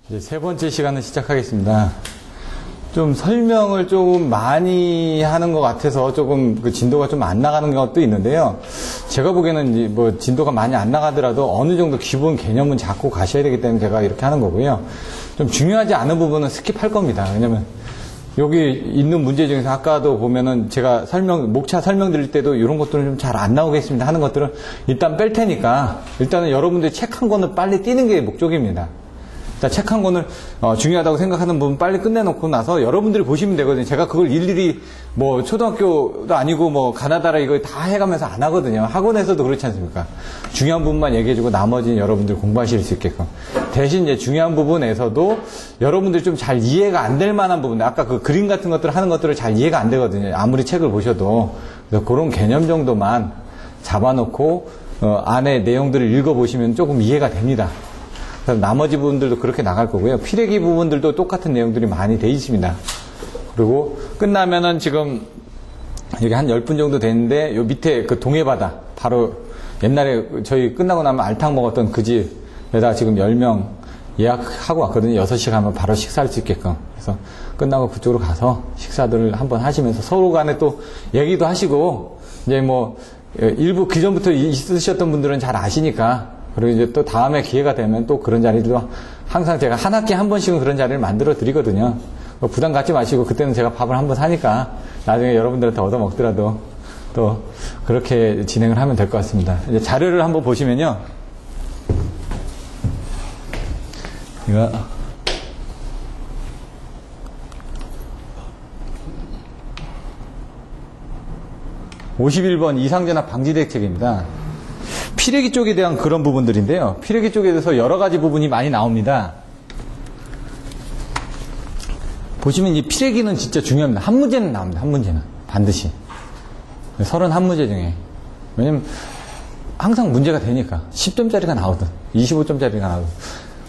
이제 세 번째 시간을 시작하겠습니다. 좀 설명을 조금 많이 하는 것 같아서 조금 그 진도가 좀 안 나가는 것도 있는데요. 제가 보기에는 이제 뭐 진도가 많이 안 나가더라도 어느 정도 기본 개념은 잡고 가셔야 되기 때문에 제가 이렇게 하는 거고요. 좀 중요하지 않은 부분은 스킵할 겁니다. 왜냐면 여기 있는 문제 중에서 아까도 보면은 제가 목차 설명드릴 때도 이런 것들은 좀 잘 안 나오겠습니다 하는 것들은 일단 뺄 테니까 일단은 여러분들이 책 한 권을 빨리 띄는 게 목적입니다. 책 한 권을 중요하다고 생각하는 부분 빨리 끝내놓고 나서 여러분들이 보시면 되거든요. 제가 그걸 일일이 뭐 초등학교도 아니고 뭐 가나다라 이거 다 해가면서 안 하거든요. 학원에서도 그렇지 않습니까? 중요한 부분만 얘기해주고 나머지는 여러분들이 공부하실 수 있게끔. 대신 이제 중요한 부분에서도 여러분들이 좀 잘 이해가 안 될 만한 부분들, 아까 그 그림 같은 것들 하는 것들을 잘 이해가 안 되거든요. 아무리 책을 보셔도. 그래서 그런 개념 정도만 잡아놓고 안에 내용들을 읽어보시면 조금 이해가 됩니다. 그래서 나머지 부분들도 그렇게 나갈 거고요. 피레기 부분들도 똑같은 내용들이 많이 돼 있습니다. 그리고 끝나면은 지금 여기 한 10분 정도 됐는데 요 밑에 그 동해바다 바로 옛날에 저희 끝나고 나면 알탕 먹었던 그 집에다 지금 10명 예약하고 왔거든요. 6시 가면 바로 식사할 수 있게끔. 그래서 끝나고 그쪽으로 가서 식사들을 한번 하시면서 서로 간에 또 얘기도 하시고 이제 뭐 일부 그전부터 있으셨던 분들은 잘 아시니까 그리고 이제 또 다음에 기회가 되면 또 그런 자리도 항상 제가 한 학기에 한 번씩은 그런 자리를 만들어 드리거든요. 부담 갖지 마시고 그때는 제가 밥을 한번 사니까 나중에 여러분들한테 얻어먹더라도 또 그렇게 진행을 하면 될 것 같습니다. 이제 자료를 한번 보시면요. 이거 51번 이상전압 방지대책입니다. 피레기 쪽에 대한 그런 부분들인데요. 피레기 쪽에 대해서 여러 가지 부분이 많이 나옵니다. 보시면 이 피레기는 진짜 중요합니다. 한 문제는 나옵니다. 한 문제는. 반드시. 31문제 중에. 왜냐면 항상 문제가 되니까. 10점짜리가 나오든 25점짜리가 나오든.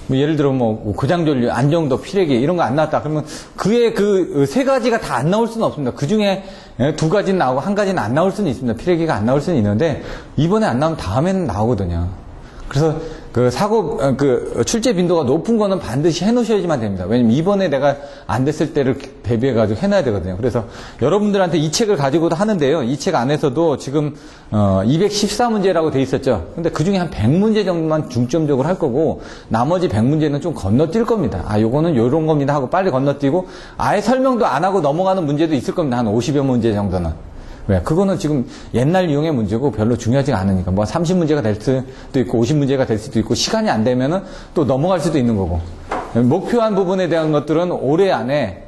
뭐 예를 들어 뭐 고장전류, 안정도, 피레기 이런 거 안 나왔다. 그러면 그의 그 세 가지가 다 안 나올 수는 없습니다. 그 중에 두 가지는 나오고 한 가지는 안 나올 수는 있습니다. 피레기가 안 나올 수는 있는데 이번에 안 나오면 다음에는 나오거든요. 그래서 그 사고 출제 빈도가 높은 거는 반드시 해놓으셔야지만 됩니다. 왜냐면 이번에 내가 안 됐을 때를 대비해 가지고 해놔야 되거든요. 그래서 여러분들한테 이 책을 가지고도 하는데요. 이 책 안에서도 지금 214문제라고 돼 있었죠. 근데 그 중에 한 100문제 정도만 중점적으로 할 거고 나머지 100문제는 좀 건너뛸 겁니다. 아, 요거는 요런 겁니다 하고 빨리 건너뛰고 아예 설명도 안 하고 넘어가는 문제도 있을 겁니다. 한 50여 문제 정도는. 왜? 그거는 지금 옛날 유형의 문제고 별로 중요하지가 않으니까. 뭐 30문제가 될 수도 있고 50문제가 될 수도 있고 시간이 안 되면은 또 넘어갈 수도 있는 거고. 목표한 부분에 대한 것들은 올해 안에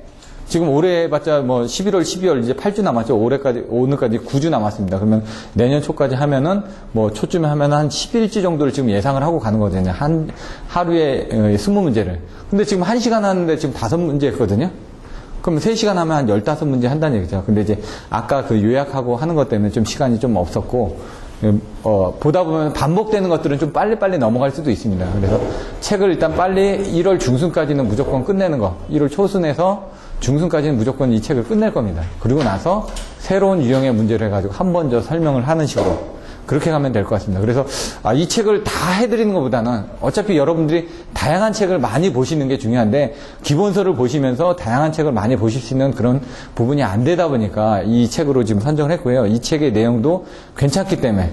지금 올해 해봤자 뭐 11월, 12월 이제 8주 남았죠. 오늘까지 9주 남았습니다. 그러면 내년 초까지 하면은 뭐 초쯤에 하면은 한 11주 정도를 지금 예상을 하고 가는 거거든요. 하루에 20문제를. 근데 지금 1시간 하는데 지금 5문제 했거든요. 그럼 3시간 하면 한 15문제 한다는 얘기죠. 근데 이제 아까 그 요약하고 하는 것 때문에 좀 시간이 좀 없었고, 보다 보면 반복되는 것들은 좀 빨리빨리 넘어갈 수도 있습니다. 그래서 책을 일단 빨리 1월 중순까지는 무조건 끝내는 거, 1월 초순에서 중순까지는 무조건 이 책을 끝낼 겁니다. 그리고 나서 새로운 유형의 문제를 해가지고 한 번 더 설명을 하는 식으로. 그렇게 가면 될 것 같습니다. 그래서 이 책을 다 해드리는 것보다는 어차피 여러분들이 다양한 책을 많이 보시는 게 중요한데 기본서를 보시면서 다양한 책을 많이 보실 수 있는 그런 부분이 안 되다 보니까 이 책으로 지금 선정을 했고요. 이 책의 내용도 괜찮기 때문에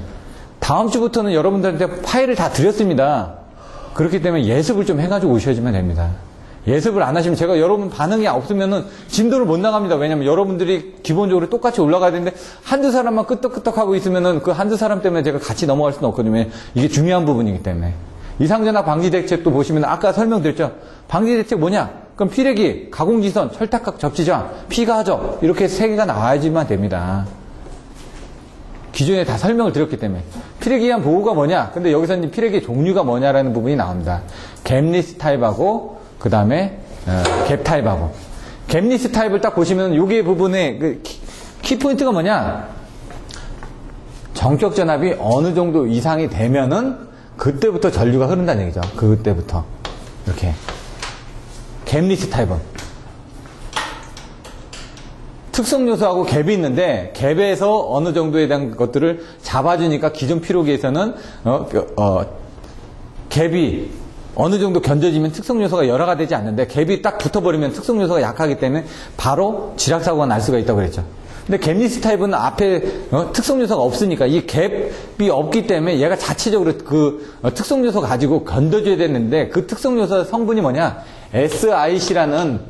다음 주부터는 여러분들한테 파일을 다 드렸습니다. 그렇기 때문에 예습을 좀 해가지고 오셔야지만 됩니다. 예습을 안 하시면 제가 여러분 반응이 없으면은 진도를 못 나갑니다. 왜냐면 여러분들이 기본적으로 똑같이 올라가야 되는데 한두 사람만 끄떡끄떡 하고 있으면은 그 한두 사람 때문에 제가 같이 넘어갈 수는 없거든요. 이게 중요한 부분이기 때문에. 이상전압 방지대책도 보시면 아까 설명드렸죠. 방지대책 뭐냐? 그럼 피레기, 가공지선, 철탁각 접지저항, 피가하적 이렇게 3개가 나와야지만 됩니다. 기존에 다 설명을 드렸기 때문에. 피레기에 의한 보호가 뭐냐? 근데 여기서는 피레기 종류가 뭐냐라는 부분이 나옵니다. 갭리스 타입하고 그 다음에 갭 타입하고. 갭리스 타입을 딱 보시면 여기 부분에 그 키포인트가 뭐냐? 정격 전압이 어느 정도 이상이 되면은 그때부터 전류가 흐른다는 얘기죠. 그때부터. 이렇게. 갭리스 타입은. 특성 요소하고 갭이 있는데 갭에서 어느 정도에 대한 것들을 잡아주니까 기존 피로기에서는 갭이 어느 정도 견뎌지면 특성 요소가 열화가 되지 않는데 갭이 딱 붙어버리면 특성 요소가 약하기 때문에 바로 지락사고가 날 수가 있다고 그랬죠. 근데 갭리스 타입은 앞에 특성 요소가 없으니까 이 갭이 없기 때문에 얘가 자체적으로 그 특성 요소 가지고 견뎌줘야 되는데 그 특성 요소 성분이 뭐냐? SIC라는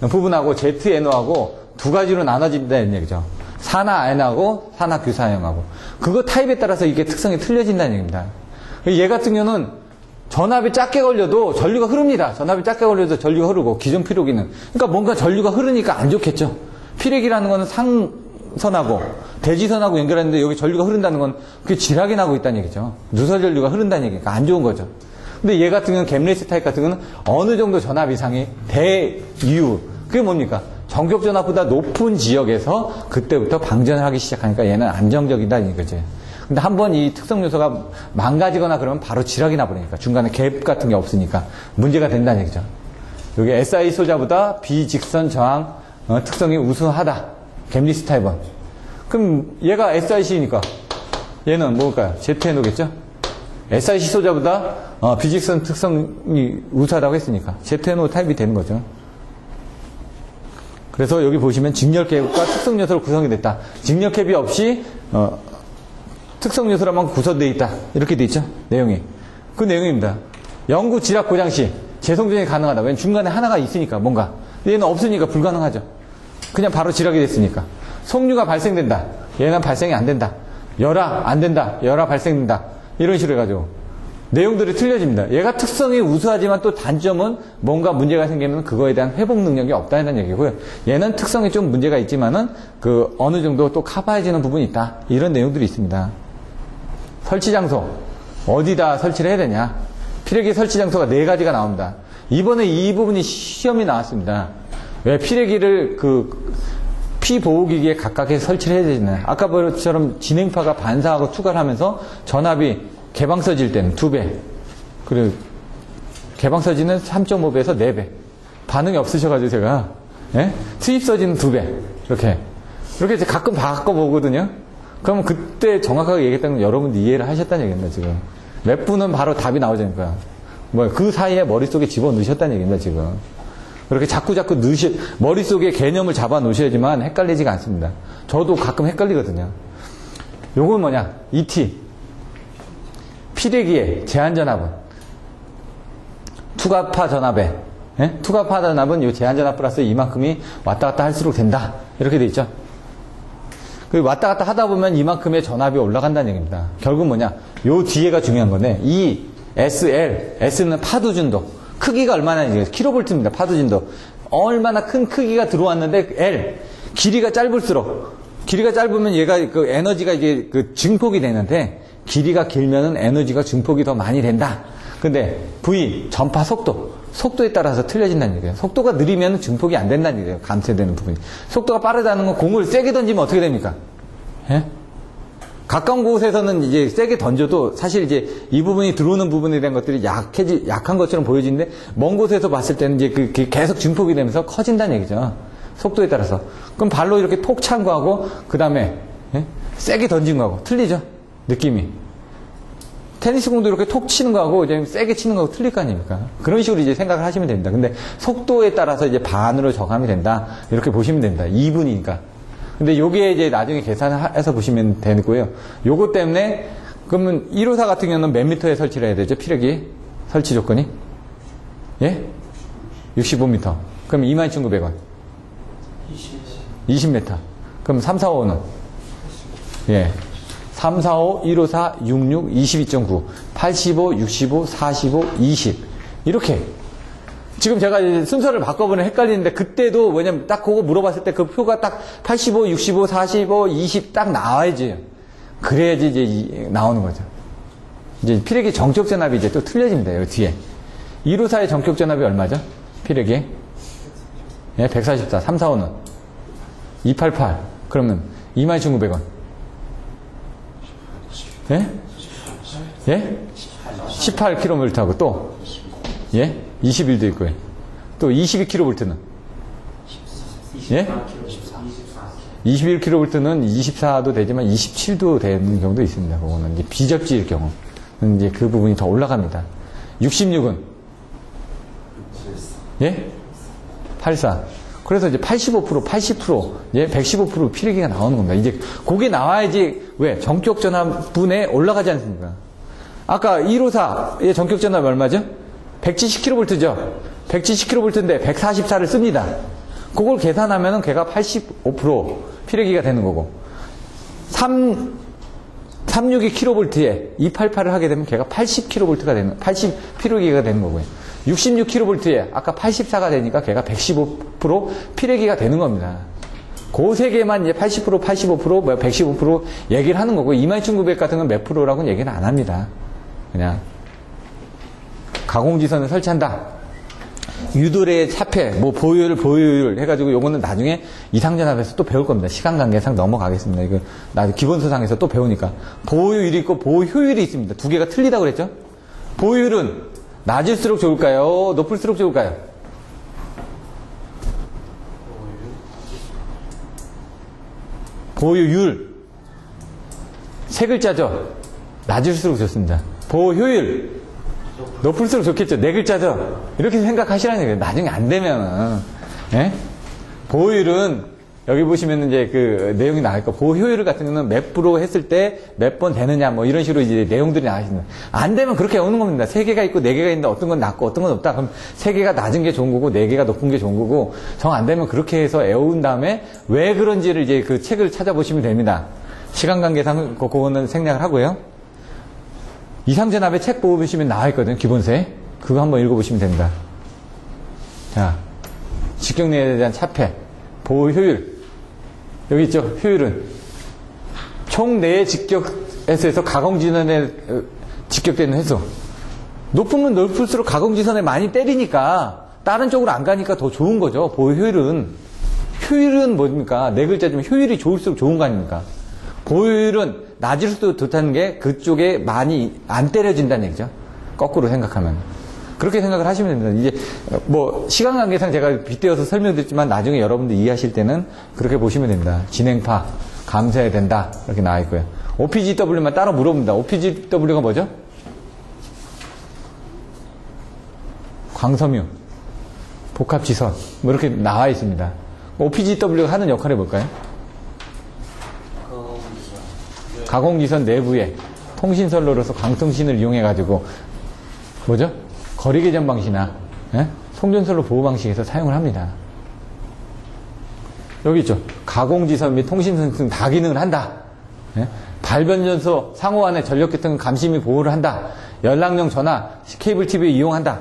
부분하고 ZNO하고 두 가지로 나눠진다는 얘기죠. 산화N하고 산화규사형하고 그거 타입에 따라서 이게 특성이 틀려진다는 얘기입니다. 얘 같은 경우는 전압이 작게 걸려도 전류가 흐릅니다. 전압이 작게 걸려도 전류가 흐르고 기존 피레기는 그러니까 뭔가 전류가 흐르니까 안 좋겠죠. 피레기라는 거는 상선하고 대지선하고 연결하는데 여기 전류가 흐른다는 건 그게 지락이 나고 있다는 얘기죠. 누설 전류가 흐른다는 얘기니까 안 좋은 거죠. 근데 얘 같은 경우는 갭리스 타입 같은 경우는 어느 정도 전압 이상이 대유 그게 뭡니까? 정격 전압보다 높은 지역에서 그때부터 방전을 하기 시작하니까 얘는 안정적이다 이거죠. 근데 한번 이 특성 요소가 망가지거나 그러면 바로 지락이 나버리니까 중간에 갭 같은 게 없으니까 문제가 된다는 얘기죠. 여기 SI 소자보다 비직선 저항 특성이 우수하다. 갭리스 타입은. 그럼 얘가 SIC니까 얘는 뭘까요? ZNO겠죠? SIC 소자보다 비직선 특성이 우수하다고 했으니까 ZNO 타입이 되는 거죠. 그래서 여기 보시면 직렬캡과 특성 요소로 구성이 됐다. 직렬캡이 없이 특성 요소로만 구성되어 있다. 이렇게 돼 있죠. 내용이. 그 내용입니다. 영구 지락 고장 시 재성전이 가능하다. 왜냐면 중간에 하나가 있으니까 뭔가. 얘는 없으니까 불가능하죠. 그냥 바로 지락이 됐으니까. 속류가 발생된다. 얘는 발생이 안 된다. 열화 안 된다. 열화 발생된다. 이런 식으로 해가지고 내용들이 틀려집니다. 얘가 특성이 우수하지만 또 단점은 뭔가 문제가 생기면 그거에 대한 회복 능력이 없다는 얘기고요. 얘는 특성이 좀 문제가 있지만은 그 어느 정도 또 커버해지는 부분이 있다. 이런 내용들이 있습니다. 설치 장소 어디다 설치를 해야 되냐? 피레기 설치 장소가 4가지가 나옵니다. 이번에 이 부분이 시험이 나왔습니다. 왜 피레기를 그 피보호기기에 각각 해서 설치를 해야 되잖아요. 아까 보처럼 진행파가 반사하고 투과를 하면서 전압이 개방서질 때는 2배. 그리고 개방서지는 3.5배에서 4배. 반응이 없으셔가지고 제가, 예? 투입서지는 2배. 이렇게 이제 가끔 바꿔보거든요. 그러면 그때 정확하게 얘기했다는 건 여러분들 이해를 하셨다는 얘기입니다, 지금. 몇 분은 바로 답이 나오자니까. 그 사이에 머릿속에 집어 넣으셨다는 얘기입니다, 지금. 그렇게 자꾸 머릿속에 개념을 잡아 놓으셔야지만 헷갈리지가 않습니다. 저도 가끔 헷갈리거든요. 요건 뭐냐? ET. 피레기의 제한전압은 투과파 전압에 투과파 전압은 이 제한전압 플러스 이만큼이 왔다 갔다 할수록 된다 이렇게 돼 있죠. 그 왔다 갔다 하다 보면 이만큼의 전압이 올라간다는 얘기입니다. 결국 뭐냐 요 뒤에가 중요한 건데 이 SL S는 파도 준도 크기가 얼마나 킬로볼트입니다. 파도 준도 얼마나 큰 크기가 들어왔는데 L 길이가 짧으면 얘가 그 에너지가 이게 그 증폭이 되는데 길이가 길면은 에너지가 증폭이 더 많이 된다. 근데 V, 전파 속도에 따라서 틀려진다는 얘기예요. 속도가 느리면 증폭이 안 된다는 얘기예요. 감쇄되는 부분이. 속도가 빠르다는 건 공을 세게 던지면 어떻게 됩니까? 예? 가까운 곳에서는 이제 세게 던져도 사실 이제 이 부분이 들어오는 부분에 대한 것들이 약한 것처럼 보여지는데 먼 곳에서 봤을 때는 이제 그게 계속 증폭이 되면서 커진다는 얘기죠. 속도에 따라서. 그럼 발로 이렇게 톡 찬 거하고 그 다음에 세게 던진 거하고 틀리죠. 느낌이. 테니스 공도 이렇게 톡 치는 거하고 이제 세게 치는 거하고 틀릴 거 아닙니까? 그런 식으로 이제 생각을 하시면 됩니다. 근데 속도에 따라서 이제 반으로 저감이 된다. 이렇게 보시면 됩니다. 2분이니까. 근데 요게 이제 나중에 계산해서 보시면 되고요. 요거 때문에 그러면 1호사 같은 경우는 몇 미터에 설치를 해야 되죠? 피레기 설치 조건이? 예? 65m. 그럼 22,900원. 20m. 그럼 3, 4, 5는? 예. 3, 4, 5, 1, 5, 4, 6, 6, 22.9, 85, 65, 45, 20. 이렇게. 지금 제가 이제 순서를 바꿔보면 헷갈리는데, 그때도, 왜냐면 딱 그거 물어봤을 때 그 표가 딱 85, 65, 45, 20 딱 나와야지. 그래야지 이제 나오는 거죠. 이제 피레기 정적 전압이 이제 또 틀려집니다, 여기 뒤에. 1호사의 정적 전압이 얼마죠? 피레기? 예, 144. 3, 4, 5는? 288. 그러면 22,900원. 예? 예? 18kV하고 또? 예? 21도 있고요. 또 22kV는? 예? 21kV는 24도 되지만 27도 되는 경우도 있습니다. 그거는 이제 비접지일 경우. 이제 그 부분이 더 올라갑니다. 66은 예? 84. 그래서 이제 85%, 80%, 예, 115% 피레기가 나오는 겁니다. 이제 그게 나와야지, 왜? 전격 전압분에 올라가지 않습니까? 아까 154의 전격 전압이 얼마죠? 170kV죠? 170kV인데 144를 씁니다. 그걸 계산하면은 걔가 85% 피레기가 되는 거고, 362kV에 288을 하게 되면 걔가 80kV가 되는, 80 피레기가 되는 거고요. 66kV에 아까 84가 되니까 걔가 115% 피레기가 되는 겁니다. 그 세 개만 이제 80%, 85%, 115% 얘기를 하는 거고, 22900 같은 건 몇 프로라고는 얘기는 안 합니다. 그냥 가공지선을 설치한다. 유도례 차폐, 뭐 보유율 해가지고 요거는 나중에 이상전압에서 또 배울 겁니다. 시간 관계상 넘어가겠습니다. 이거 나중에 기본서상에서 또 배우니까. 보유율이 있고 보유효율이 있습니다. 두 개가 틀리다고 그랬죠? 보유율은 낮을수록 좋을까요? 높을수록 좋을까요? 보유율. 세 글자죠? 낮을수록 좋습니다. 보효율. 높을수록 좋겠죠. 네 글자죠. 이렇게 생각하시라는 얘기예요. 나중에 안 되면은. 예? 보효율은 여기 보시면 이제 그 내용이 나올 거. 보효율 같은 경우는 몇 프로 했을 때 몇 번 되느냐 뭐 이런 식으로 이제 내용들이 나와있습니다. 안 되면 그렇게 오는 겁니다. 세 개가 있고 네 개가 있는데 어떤 건 낮고 어떤 건 높다. 그럼 세 개가 낮은 게 좋은 거고 네 개가 높은 게 좋은 거고, 정 안 되면 그렇게 해서 애운 다음에 왜 그런지를 이제 그 책을 찾아보시면 됩니다. 시간 관계상 그거는 생략을 하고요. 이상전압의 책 보시면 나와 있거든요. 기본서에. 그거 한번 읽어보시면 됩니다. 자, 직경내에 대한 차폐, 보효율. 여기 있죠. 효율은 총 내의 직격에서 가공지선에 직격되는 횟수. 높으면 높을수록 가공지선에 많이 때리니까 다른 쪽으로 안 가니까 더 좋은 거죠. 보효율은. 효율은 뭡니까? 네 글자지만 효율이 좋을수록 좋은 거 아닙니까? 보효율은 낮을수록 좋다는 게 그쪽에 많이 안 때려진다는 얘기죠. 거꾸로 생각하면. 그렇게 생각을 하시면 됩니다. 이제 뭐 시간 관계상 제가 빗대어서 설명드렸지만 나중에 여러분들 이해하실 때는 그렇게 보시면 됩니다. 진행파 감소해야 된다. 이렇게 나와 있고요. OPGW만 따로 물어봅니다. OPGW가 뭐죠? 광섬유, 복합지선 뭐 이렇게 나와 있습니다. OPGW가 하는 역할이 뭘까요? 가공지선 내부에 통신선로로서 광통신을 이용해가지고 뭐죠? 거리계전 방식이나 송전선로 보호 방식에서 사용을 합니다. 여기 있죠. 가공지선 및 통신선 등 다 기능을 한다. 발변전소 상호 안에 전력계통 감시 및 보호를 한다. 연락용 전화, 케이블 TV 이용한다.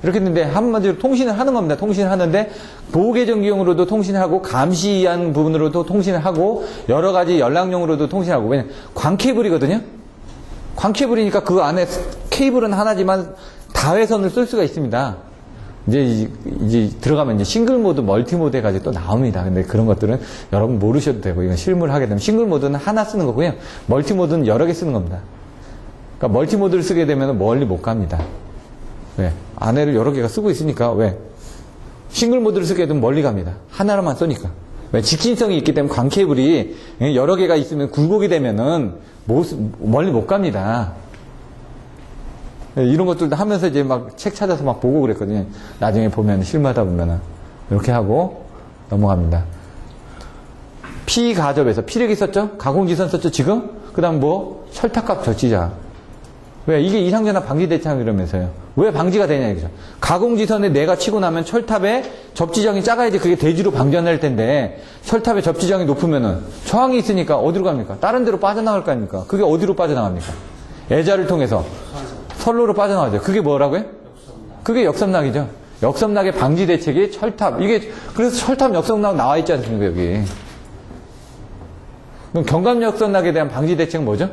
이렇게 했는데 한마디로 통신을 하는 겁니다. 통신을 하는데 보호계정기용으로도 통신을 하고 감시한 부분으로도 통신을 하고 여러 가지 연락용으로도 통신하고. 왜냐면 광케이블이거든요. 광케이블이니까 그 안에 케이블은 하나지만 다회선을 쓸 수가 있습니다. 이제 들어가면 이제 싱글 모드, 멀티 모드 해가지고 또 나옵니다. 근데 그런 것들은 여러분 모르셔도 되고, 이건 실무를 하게 되면 싱글 모드는 하나 쓰는 거고요. 멀티 모드는 여러 개 쓰는 겁니다. 그러니까 멀티 모드를 쓰게 되면 멀리 못 갑니다. 왜? 안에를 여러 개가 쓰고 있으니까. 왜? 싱글 모드를 쓰게 되면 멀리 갑니다. 하나로만 쏘니까. 왜? 직진성이 있기 때문에 광케이블이 여러 개가 있으면 굴곡이 되면은 멀리 못 갑니다. 이런 것들도 하면서 이제 막 책 찾아서 막 보고 그랬거든요. 나중에 보면 실무하다 보면은 이렇게 하고 넘어갑니다. 피가접에서 피력이 썼죠? 가공지선 썼죠? 지금? 그 다음 뭐? 철탑값 저지자. 왜? 이게 이상전압 방지 대책 이러면서요. 왜 방지가 되냐 이거죠. 가공지선에 내가 치고 나면 철탑에 접지장이 작아야지 그게 대지로 방전할 텐데, 철탑에 접지장이 높으면은 저항이 있으니까 어디로 갑니까? 다른 데로 빠져나갈 거 아닙니까? 그게 어디로 빠져나갑니까? 애자를 통해서 선로로 빠져나가죠. 그게 뭐라고요? 그게 역섬락이죠. 역섬락의 방지 대책이 철탑. 이게 그래서 철탑 역섬락 나와 있지 않습니까 여기. 그럼 경감 역섬락에 대한 방지 대책은 뭐죠?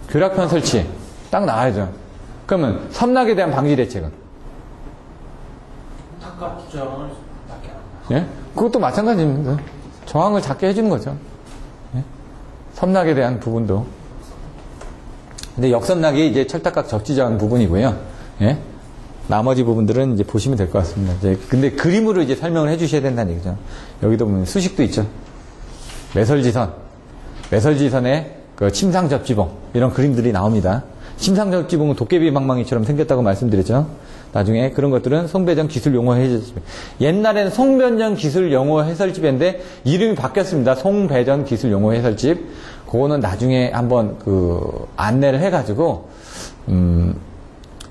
교락편 설치. 딱 나와야죠. 그러면 섬락에 대한 방지 대책은? 저항을 작게 한다. 예? 그것도 마찬가지입니다. 저항을 작게 해주는 거죠. 예? 섬락에 대한 부분도. 근데 역섬락이 이제 철탑각 적지저항 부분이고요. 예? 나머지 부분들은 이제 보시면 될 것 같습니다. 이제 근데 그림으로 이제 설명을 해주셔야 된다는 얘기죠. 여기도 보면 수식도 있죠. 매설지선의 그 침상접지봉 이런 그림들이 나옵니다. 침상접지봉은 도깨비 방망이처럼 생겼다고 말씀드렸죠. 나중에 그런 것들은 송배전 기술 용어 해설집. 옛날에는 송배전 기술 용어 해설집인데 이름이 바뀌었습니다. 송배전 기술 용어 해설집. 그거는 나중에 한번 안내를 해가지고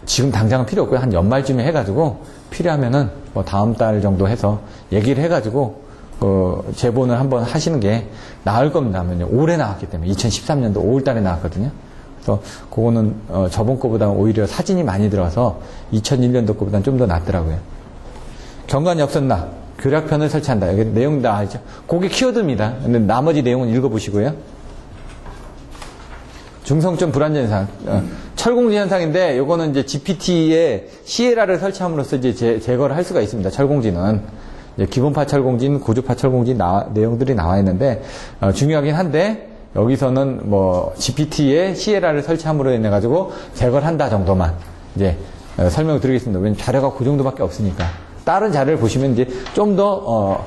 지금 당장은 필요 없고요. 한 연말쯤에 해가지고 필요하면은 뭐 다음 달 정도 해서 얘기를 해가지고 제본을 한번 하시는 게 나을 겁니다. 올해 나왔기 때문에 2013년도 5월달에 나왔거든요. 그래서 그거는 저번 거보다 오히려 사진이 많이 들어가서 2001년도 거보다는 좀 더 낫더라고요. 경관 역선락 교략편을 설치한다. 여기 내용 다 알죠? 그게 키워드입니다. 근데 나머지 내용은 읽어보시고요. 중성점 불안전 현상, 철공지 현상인데, 요거는 이제 GPT에 시에라를 설치함으로써 이제 제거를 할 수가 있습니다. 철공지는 이제 기본파 철공진, 고주파 철공진 내용들이 나와 있는데 중요하긴 한데 여기서는 뭐 GPT에 시에라를 설치함으로 인해 가지고 제거를 한다 정도만 이제 설명을 드리겠습니다. 왜냐면 자료가 그 정도밖에 없으니까. 다른 자료를 보시면 이제 좀 더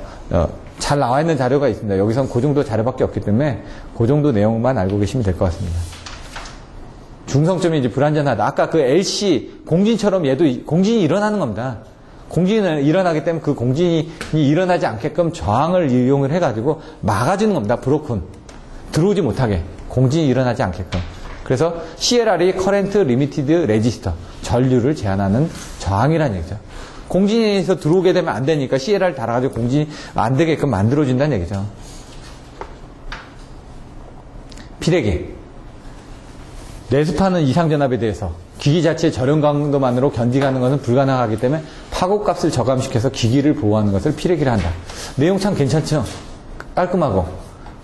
잘 나와 있는 자료가 있습니다. 여기선 그 정도 자료밖에 없기 때문에 그 정도 내용만 알고 계시면 될 것 같습니다. 중성점이 이제 불안전하다. 아까 그 LC 공진처럼 얘도 공진이 일어나는 겁니다. 공진이 일어나기 때문에 그 공진이 일어나지 않게끔 저항을 이용을 해가지고 막아주는 겁니다. 브로큰. 들어오지 못하게. 공진이 일어나지 않게끔. 그래서 CLR이 커렌트 리미티드 레지스터. 전류를 제한하는 저항이라는 얘기죠. 공진에서 들어오게 되면 안 되니까 CLR 달아가지고 공진이 안 되게끔 만들어준다는 얘기죠. 피레기. 내습하는 이상전압에 대해서 기기 자체의 저렴 강도만으로 견디가는 것은 불가능하기 때문에 파고값을 저감시켜서 기기를 보호하는 것을 피레기를 한다. 내용 참 괜찮죠? 깔끔하고.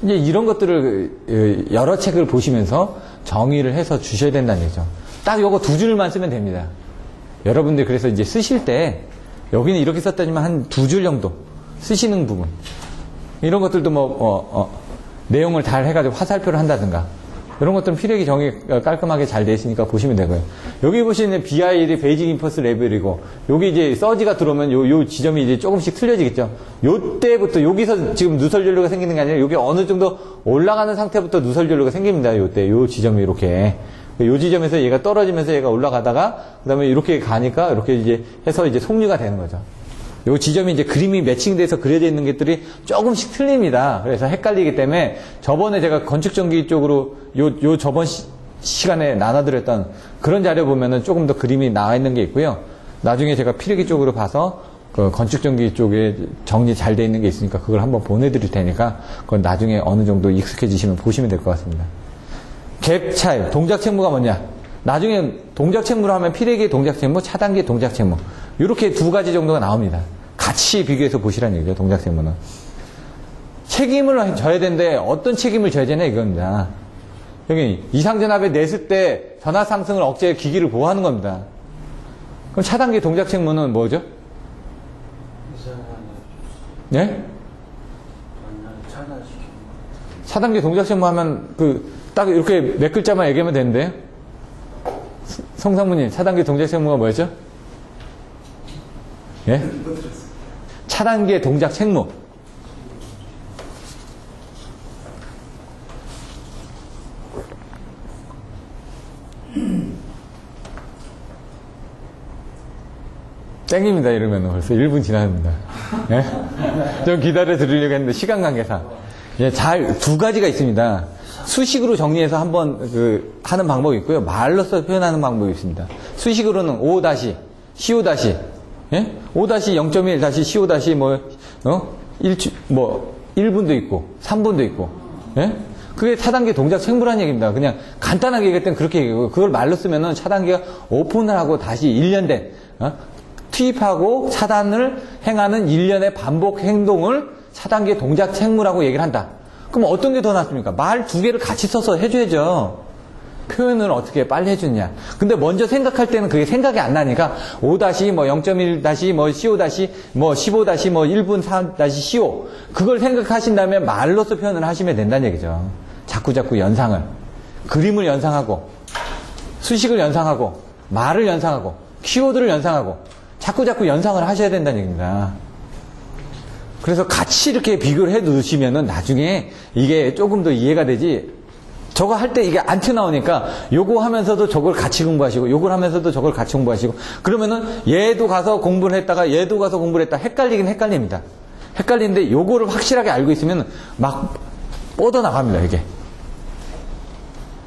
이제 이런 것들을 여러 책을 보시면서 정의를 해서 주셔야 된다는 얘기죠. 딱 요거 두 줄만 쓰면 됩니다. 여러분들 그래서 이제 쓰실 때 여기는 이렇게 썼다지만 한 두 줄 정도 쓰시는 부분. 이런 것들도 내용을 잘 해가지고 화살표를 한다든가. 이런 것들은 피레기 정의 깔끔하게 잘 되어 있으니까 보시면 되고요. 여기 보시는 BIL이 베이직 임펄스 레벨이고, 여기 이제 서지가 들어오면 요 지점이 이제 조금씩 틀려지겠죠. 요 때부터, 여기서 지금 누설 전류가 생기는 게 아니라, 여기 어느 정도 올라가는 상태부터 누설 전류가 생깁니다. 요 때, 요 지점이 이렇게. 요 지점에서 얘가 떨어지면서 얘가 올라가다가, 그 다음에 이렇게 가니까, 이렇게 이제 해서 이제 속류가 되는 거죠. 요 지점이 이제 그림이 매칭돼서 그려져 있는 것들이 조금씩 틀립니다. 그래서 헷갈리기 때문에 저번에 제가 건축전기 쪽으로 요 저번 시간에 나눠드렸던 그런 자료 보면은 조금 더 그림이 나와 있는 게 있고요. 나중에 제가 피레기 쪽으로 봐서 그 건축전기 쪽에 정리 잘 돼 있는 게 있으니까 그걸 한번 보내드릴 테니까 그건 나중에 어느 정도 익숙해지시면 보시면 될 것 같습니다. 갭 차이, 동작 책무가 뭐냐? 나중에 동작 책무로 하면 피레기의 동작 책무, 차단기의 동작 책무 이렇게 두 가지 정도가 나옵니다. 같이 비교해서 보시라는 얘기죠. 동작 책무는. 책임을 져야 되는데 어떤 책임을 져야 되냐 이겁니다. 여기 이상전압에 냈을 때 전압 상승을 억제해 기기를 보호하는 겁니다. 그럼 차단기 동작 책무는 뭐죠? 네? 차단기 동작 책무 하면 딱 이렇게 몇 글자만 얘기하면 되는데요. 성상무님, 차단기 동작 책무가 뭐였죠? 예? 차단기의 동작 책무. 땡깁니다. 이러면 벌써 1분 지났습니다. 예? 좀 기다려 드리려고 했는데 시간 관계상. 예, 두 가지가 있습니다. 수식으로 정리해서 한번 하는 방법이 있고요. 말로써 표현하는 방법이 있습니다. 수식으로는 O-, CO-, 예? 5-0.1 CO- 1분도 있고 3분도 있고, 예? 그게 차단기 동작 책무라는 얘기입니다. 그냥 간단하게 얘기할 땐 그렇게 얘기하고, 그걸 말로 쓰면은 차단기가 오픈을 하고 다시 1년 된 투입하고 차단을 행하는 일련의 반복 행동을 차단기의 동작 책무라고 얘기를 한다. 그럼 어떤 게 더 낫습니까? 말 두 개를 같이 써서 해줘야죠. 표현을 어떻게 빨리 해주냐. 근데 먼저 생각할 때는 그게 생각이 안 나니까 5-0.1- CO- 15-1분 3-CO 그걸 생각하신다면 말로써 표현을 하시면 된다는 얘기죠. 자꾸 연상을, 그림을 연상하고, 수식을 연상하고, 말을 연상하고, 키워드를 연상하고, 자꾸 연상을 하셔야 된다는 얘기입니다. 그래서 같이 이렇게 비교를 해 두시면은 나중에 이게 조금 더 이해가 되지, 저거 할 때 이게 안 튀어나오니까 요거 하면서도 저걸 같이 공부하시고 요걸 하면서도 저걸 같이 공부하시고 그러면은 얘도 가서 공부를 했다가 얘도 가서 공부를 했다 헷갈리긴 헷갈립니다. 헷갈리는데 요거를 확실하게 알고 있으면 막 뻗어나갑니다, 이게.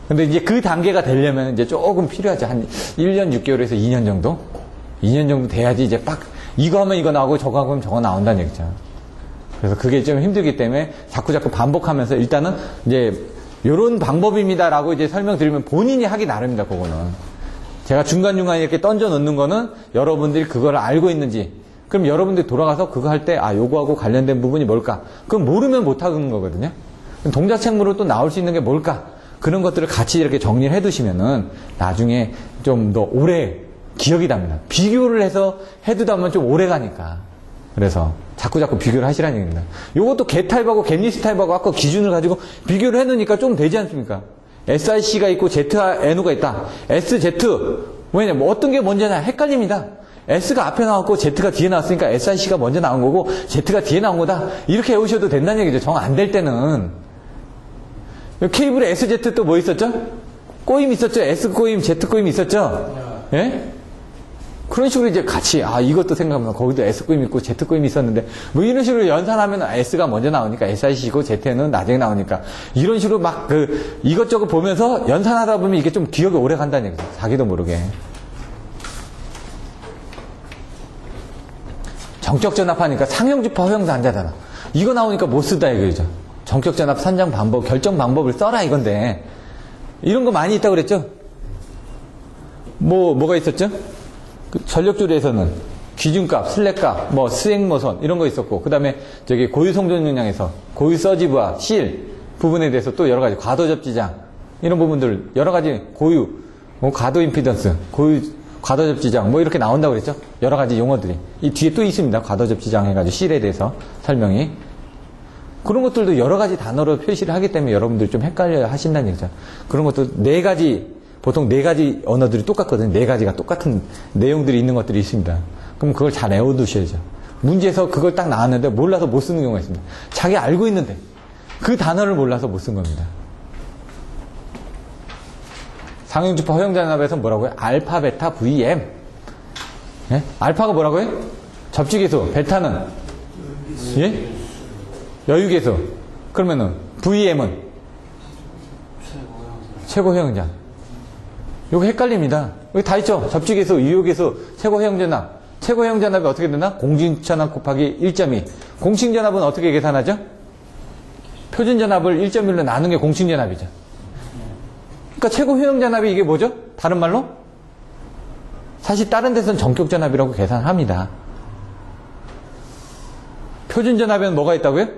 근데 이제 그 단계가 되려면 이제 조금 필요하죠. 한 1년 6개월에서 2년 정도? 2년 정도 돼야지 이제 빡, 이거 하면 이거 나오고 저거 하면 저거 나온다는 얘기죠. 그래서 그게 좀 힘들기 때문에 자꾸 반복하면서 일단은 이제 요런 방법입니다라고 이제 설명드리면 본인이 하기 나름입니다, 그거는. 제가 중간중간에 이렇게 던져 놓는 거는 여러분들이 그걸 알고 있는지, 그럼 여러분들이 돌아가서 그거 할 때, 아, 요거하고 관련된 부분이 뭘까? 그건 모르면 못하는 거거든요. 동작책으로 또 나올 수 있는 게 뭘까? 그런 것들을 같이 이렇게 정리를 해 두시면은 나중에 좀 더 오래 기억이 납니다. 비교를 해서 해두다 보면 좀 오래 가니까. 그래서 자꾸 비교를 하시라는 얘기입니다. 요것도 개 타입하고 겟리스 타입하고 아까 기준을 가지고 비교를 해 놓으니까 좀 되지 않습니까? SIC가 있고 ZNU가 있다. SZ. 왜냐면 어떤 게 먼저냐 헷갈립니다. S가 앞에 나왔고 Z가 뒤에 나왔으니까 SIC가 먼저 나온 거고 Z가 뒤에 나온 거다. 이렇게 외우셔도 된다는 얘기죠. 정 안 될 때는. 케이블에 SZ 또 뭐 있었죠? 꼬임 있었죠? S 꼬임, Z 꼬임 있었죠? 예? 그런 식으로 이제 같이, 아, 이것도 생각하면 거기도 S 꼬임 있고 Z 꼬임이 있었는데, 뭐 이런 식으로 연산하면 S가 먼저 나오니까 SIC고 Z는 나중에 나오니까, 이런 식으로 막 이것저것 보면서 연산하다 보면 이게 좀 기억이 오래 간다는 얘기죠. 자기도 모르게. 정격전압하니까 상형주파 허용자 한자잖아. 이거 나오니까 못 쓰다 이거죠. 정격전압 산정 방법, 결정 방법을 써라 이건데, 이런 거 많이 있다고 그랬죠? 뭐가 있었죠? 전력조리에서는 기준값, 슬랙값, 수행모선 이런 거 있었고, 그 다음에 고유 송전 용량에서 고유 서지부와 실 부분에 대해서 또 여러 가지 과도 접지장 이런 부분들 여러 가지 고유 과도 임피던스, 고유 과도 접지장 이렇게 나온다고 그랬죠? 여러 가지 용어들이 이 뒤에 또 있습니다. 과도 접지장 해가지고 실에 대해서 설명이. 그런 것들도 여러 가지 단어로 표시를 하기 때문에 여러분들이 좀 헷갈려 하신다는 얘기죠. 그런 것도 보통 4가지 언어들이 똑같거든요. 4가지가 똑같은 내용들이 있는 것들이 있습니다. 그럼 그걸 잘 외워두셔야죠. 문제에서 그걸 딱 나왔는데 몰라서 못 쓰는 경우가 있습니다. 자기 알고 있는데 그 단어를 몰라서 못 쓴 겁니다. 상형주파 허용전압에서 뭐라고요? 알파, 베타, VM. 예? 알파가 뭐라고요? 접지계수. 베타는? 예? 여유계수. 그러면은 VM은? 최고 허용전. 요거 헷갈립니다. 여기 다 있죠? 접지계수, 유효계수, 최고 허용전압. 최고 허용전압이 어떻게 되나? 공중전압 곱하기 1.2. 공식전압은 어떻게 계산하죠? 표준전압을 1.1로 나눈 게 공식전압이죠. 그러니까 최고 효용전압이 이게 뭐죠? 다른 말로? 사실 다른 데서는 정격전압이라고 계산합니다. 표준전압에는 뭐가 있다고요?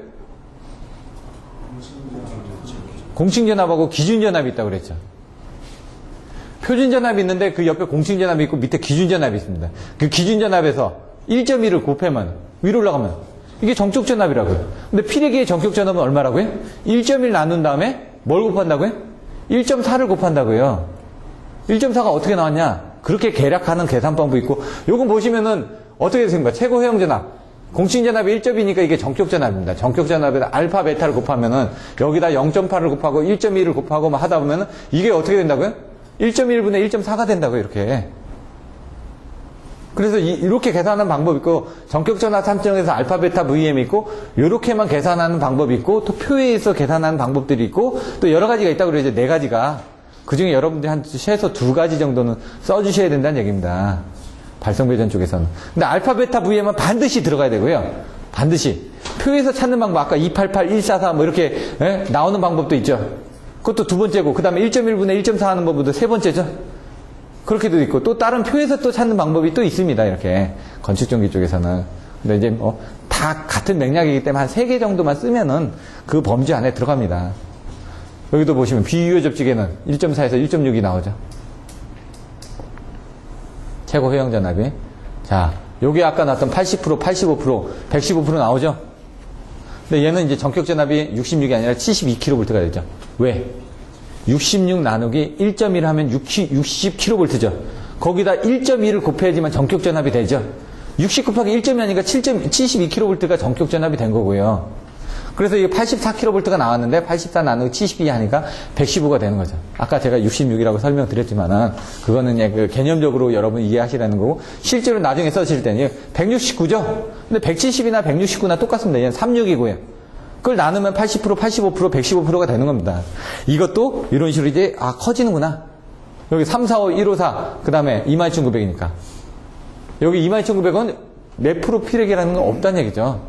공식전압하고 기준전압이 있다고 그랬죠. 표준전압이 있는데 그 옆에 공식전압이 있고 밑에 기준전압이 있습니다. 그 기준전압에서 1.1을 곱하면 위로 올라가면 이게 정격전압이라고요. 근데 피레기의 정격전압은 얼마라고요? 1.1 나눈 다음에 뭘 곱한다고요? 1.4를 곱한다고요. 1.4가 어떻게 나왔냐? 그렇게 계략하는 계산 방법이 있고, 요건 보시면은 어떻게 되십니까? 최고 허용전압. 공식전압이 1.2니까 이게 정격전압입니다. 정격전압에다 알파, 베타를 곱하면은 여기다 0.8을 곱하고 1.1을 곱하고 막 하다 보면은 이게 어떻게 된다고요? 1.1분의 1.4가 된다고요, 이렇게. 그래서 이렇게 계산하는 방법이 있고, 정격전압 산정에서 알파, 베타, VM이 있고, 요렇게만 계산하는 방법이 있고, 또 표에서 계산하는 방법들이 있고, 또 여러 가지가 있다고 그래요, 이제 4가지가. 그 중에 여러분들이 한 최소 2가지 정도는 써주셔야 된다는 얘기입니다. 발성배전 쪽에서는. 근데 알파, 베타, VM은 반드시 들어가야 되고요. 반드시. 표에서 찾는 방법, 아까 288, 144 이렇게 나오는 방법도 있죠. 그것도 2번째고, 그 다음에 1.1분의 1.4 하는 법도 3번째죠. 그렇게도 있고, 또 다른 표에서 또 찾는 방법이 또 있습니다, 이렇게. 건축전기 쪽에서는. 근데 이제 다 같은 맥락이기 때문에 한 3개 정도만 쓰면은 그 범주 안에 들어갑니다. 여기도 보시면 비유효 접지계는 1.4에서 1.6이 나오죠. 최고 허용전압이. 자, 요게 아까 나왔던 80%, 85%, 115% 나오죠? 근데 얘는 이제 정격전압이 66이 아니라 72kV가 되죠. 왜? 66 나누기 1.1 하면 60kV죠. 거기다 1.2를 곱해야지만 정격전압이 되죠. 60 곱하기 1.2 하니까 72kV가 정격전압이 된 거고요. 그래서 이게 84kV가 나왔는데 84 나누고 72 하니까 115가 되는 거죠. 아까 제가 66이라고 설명드렸지만은 그거는 그 개념적으로 여러분 이해하시라는 거고 실제로 나중에 써실 때는 169죠. 근데 170이나 169나 똑같습니다. 얘는 36이고요. 그걸 나누면 80%, 85%, 115%가 되는 겁니다. 이것도 이런 식으로 이제 커지는구나. 여기 3, 4, 5, 154 그 다음에 22,900이니까 여기 22,900은 몇 프로 피력이라는 건 없다는 얘기죠.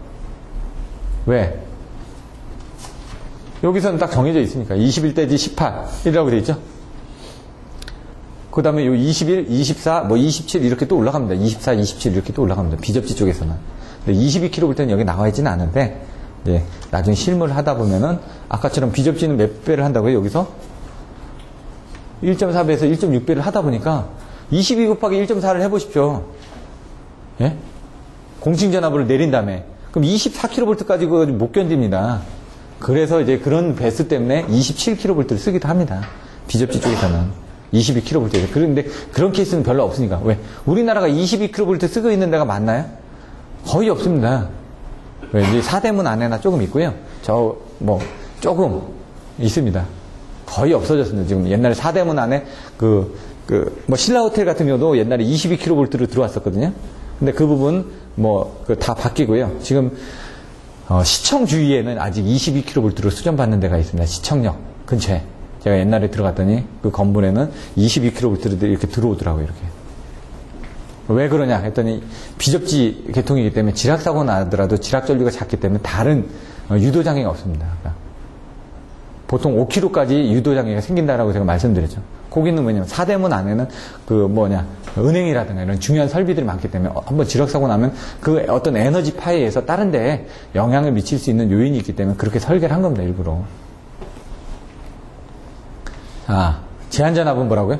왜? 여기서는 딱 정해져 있으니까 21대지 18이라고 되어 있죠. 그 다음에 요 21, 24, 뭐 27 이렇게 또 올라갑니다. 24, 27 이렇게 또 올라갑니다. 비접지 쪽에서는. 근데 22kV 여기 나와 있지는 않은데 이제 나중에 실무를 하다 보면은 아까처럼 비접지는 몇 배를 한다고요? 여기서 1.4배에서 1.6배를 하다 보니까 22 곱하기 1.4를 해보십시오. 예? 공칭전압을 내린 다음에 그럼 24kV까지 그거 못 견딥니다. 그래서 이제 그런 배수 때문에 27kV를 쓰기도 합니다. 비접지 쪽에서는 22kV. 그런데 그런 케이스는 별로 없으니까. 왜? 우리나라가 22kV 쓰고 있는 데가 많나요? 거의 없습니다. 왜? 이제 사대문 안에나 조금 있고요. 조금 있습니다. 거의 없어졌습니다. 지금 옛날에 사대문 안에 신라호텔 같은 경우도 옛날에 22kV로 들어왔었거든요. 근데 그 부분 다 바뀌고요. 지금 시청 주위에는 아직 22kV로 수전받는 데가 있습니다. 시청역 근처에. 제가 옛날에 들어갔더니 그 건물에는 22kV로 이렇게 들어오더라고요. 이렇게. 왜 그러냐 했더니 비접지 계통이기 때문에 지락사고 나더라도 지락전류가 작기 때문에 다른 유도장애가 없습니다. 그러니까 보통 5km까지 유도장애가 생긴다라고 제가 말씀드렸죠. 거기는 뭐냐면 사대문 안에는 은행이라든가 이런 중요한 설비들이 많기 때문에 한번 지락사고 나면 그 어떤 에너지 파에 의해서 다른 데에 영향을 미칠 수 있는 요인이 있기 때문에 그렇게 설계를 한 겁니다. 일부러. 제한전압은 뭐라고요?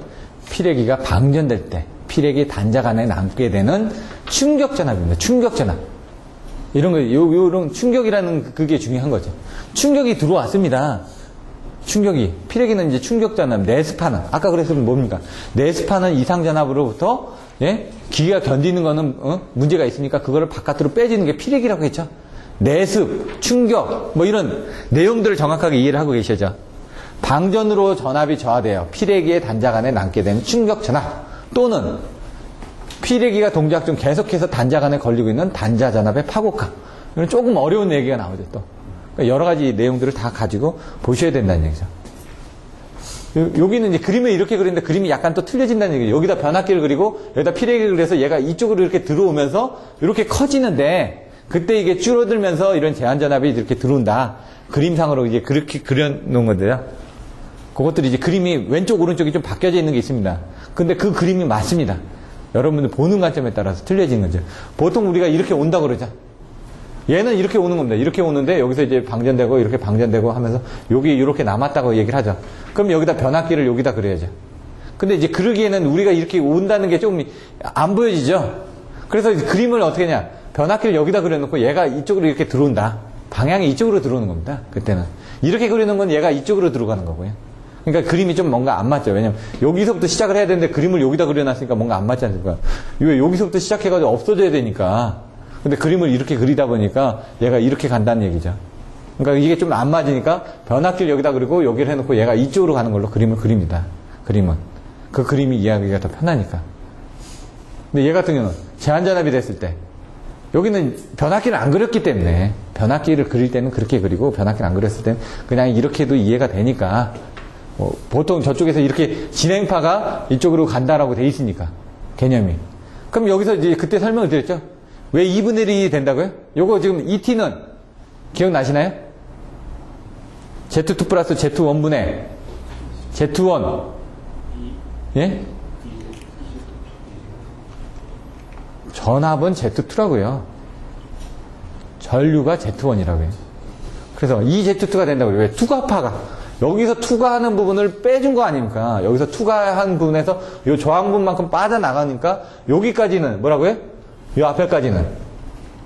피레기가 방전될 때 피레기 단자가 안에 남게 되는 충격전압입니다. 충격전압. 이런 충격이라는 그게 중요한 거죠. 충격이 들어왔습니다. 충격이. 피레기는 이제 충격전압, 내습하는. 아까 그랬으면 뭡니까? 내습하는 이상전압으로부터, 기계가 견디는 거는, 문제가 있으니까 그거를 바깥으로 빼지는 게 피레기라고 했죠. 내습, 충격, 이런 내용들을 정확하게 이해를 하고 계셔죠. 방전으로 전압이 저하되어 피레기의 단자 안에 남게 되는 충격전압. 또는 피레기가 동작 중 계속해서 단자 안에 걸리고 있는 단자 전압의 파고감. 이건 조금 어려운 얘기가 나오죠, 또. 여러 가지 내용들을 다 가지고 보셔야 된다는 얘기죠. 여기는 이제 그림을 이렇게 그리는데 그림이 약간 또 틀려진다는 얘기죠. 여기다 변압기를 그리고 여기다 피레기를 그려서 얘가 이쪽으로 이렇게 들어오면서 이렇게 커지는데 그때 이게 줄어들면서 이런 제한전압이 이렇게 들어온다. 그림상으로 이제 그렇게 그려놓은 건데요. 그것들이 이제 그림이 왼쪽 오른쪽이 좀 바뀌어져 있는 게 있습니다. 근데 그 그림이 맞습니다. 여러분들 보는 관점에 따라서 틀려지는 거죠. 보통 우리가 이렇게 온다 그러죠. 얘는 이렇게 오는 겁니다. 이렇게 오는데 여기서 이제 방전되고 이렇게 방전되고 하면서 여기 이렇게 남았다고 얘기를 하죠. 그럼 여기다 변압기를 여기다 그려야죠. 근데 이제 그러기에는 우리가 이렇게 온다는 게 좀 안 보여지죠. 그래서 그림을 어떻게 하냐. 변압기를 여기다 그려놓고 얘가 이쪽으로 이렇게 들어온다. 방향이 이쪽으로 들어오는 겁니다. 그때는. 이렇게 그리는 건 얘가 이쪽으로 들어가는 거고요. 그러니까 그림이 좀 뭔가 안 맞죠. 왜냐면 여기서부터 시작을 해야 되는데 그림을 여기다 그려놨으니까 뭔가 안 맞지 않습니까? 여기서부터 시작해가지고 없어져야 되니까. 근데 그림을 이렇게 그리다 보니까 얘가 이렇게 간다는 얘기죠. 그러니까 이게 좀 안 맞으니까 변압기를 여기다 그리고 여기를 해놓고 얘가 이쪽으로 가는 걸로 그림을 그립니다. 그림은. 그 그림이 이해하기가 더 편하니까. 근데 얘 같은 경우는 제한전압이 됐을 때 여기는 변압기를 안 그렸기 때문에 변압기를 그릴 때는 그렇게 그리고 변압기를 안 그렸을 때는 그냥 이렇게 해도 이해가 되니까 보통 저쪽에서 이렇게 진행파가 이쪽으로 간다라고 돼 있으니까 개념이. 그럼 여기서 이제 그때 설명을 드렸죠. 왜 2분의 1이 된다고요? 요거 지금 ET는 기억나시나요? Z2 플러스 Z1분의 Z1. 예? 전압은 Z2라고요. 전류가 Z1이라고요. 그래서 이 Z2가 된다고요. 왜? 투과파가. 여기서 투과하는 부분을 빼준 거 아닙니까? 여기서 투과한 부분에서 요 저항분만큼 빠져나가니까 여기까지는 뭐라고요? 요 앞에까지는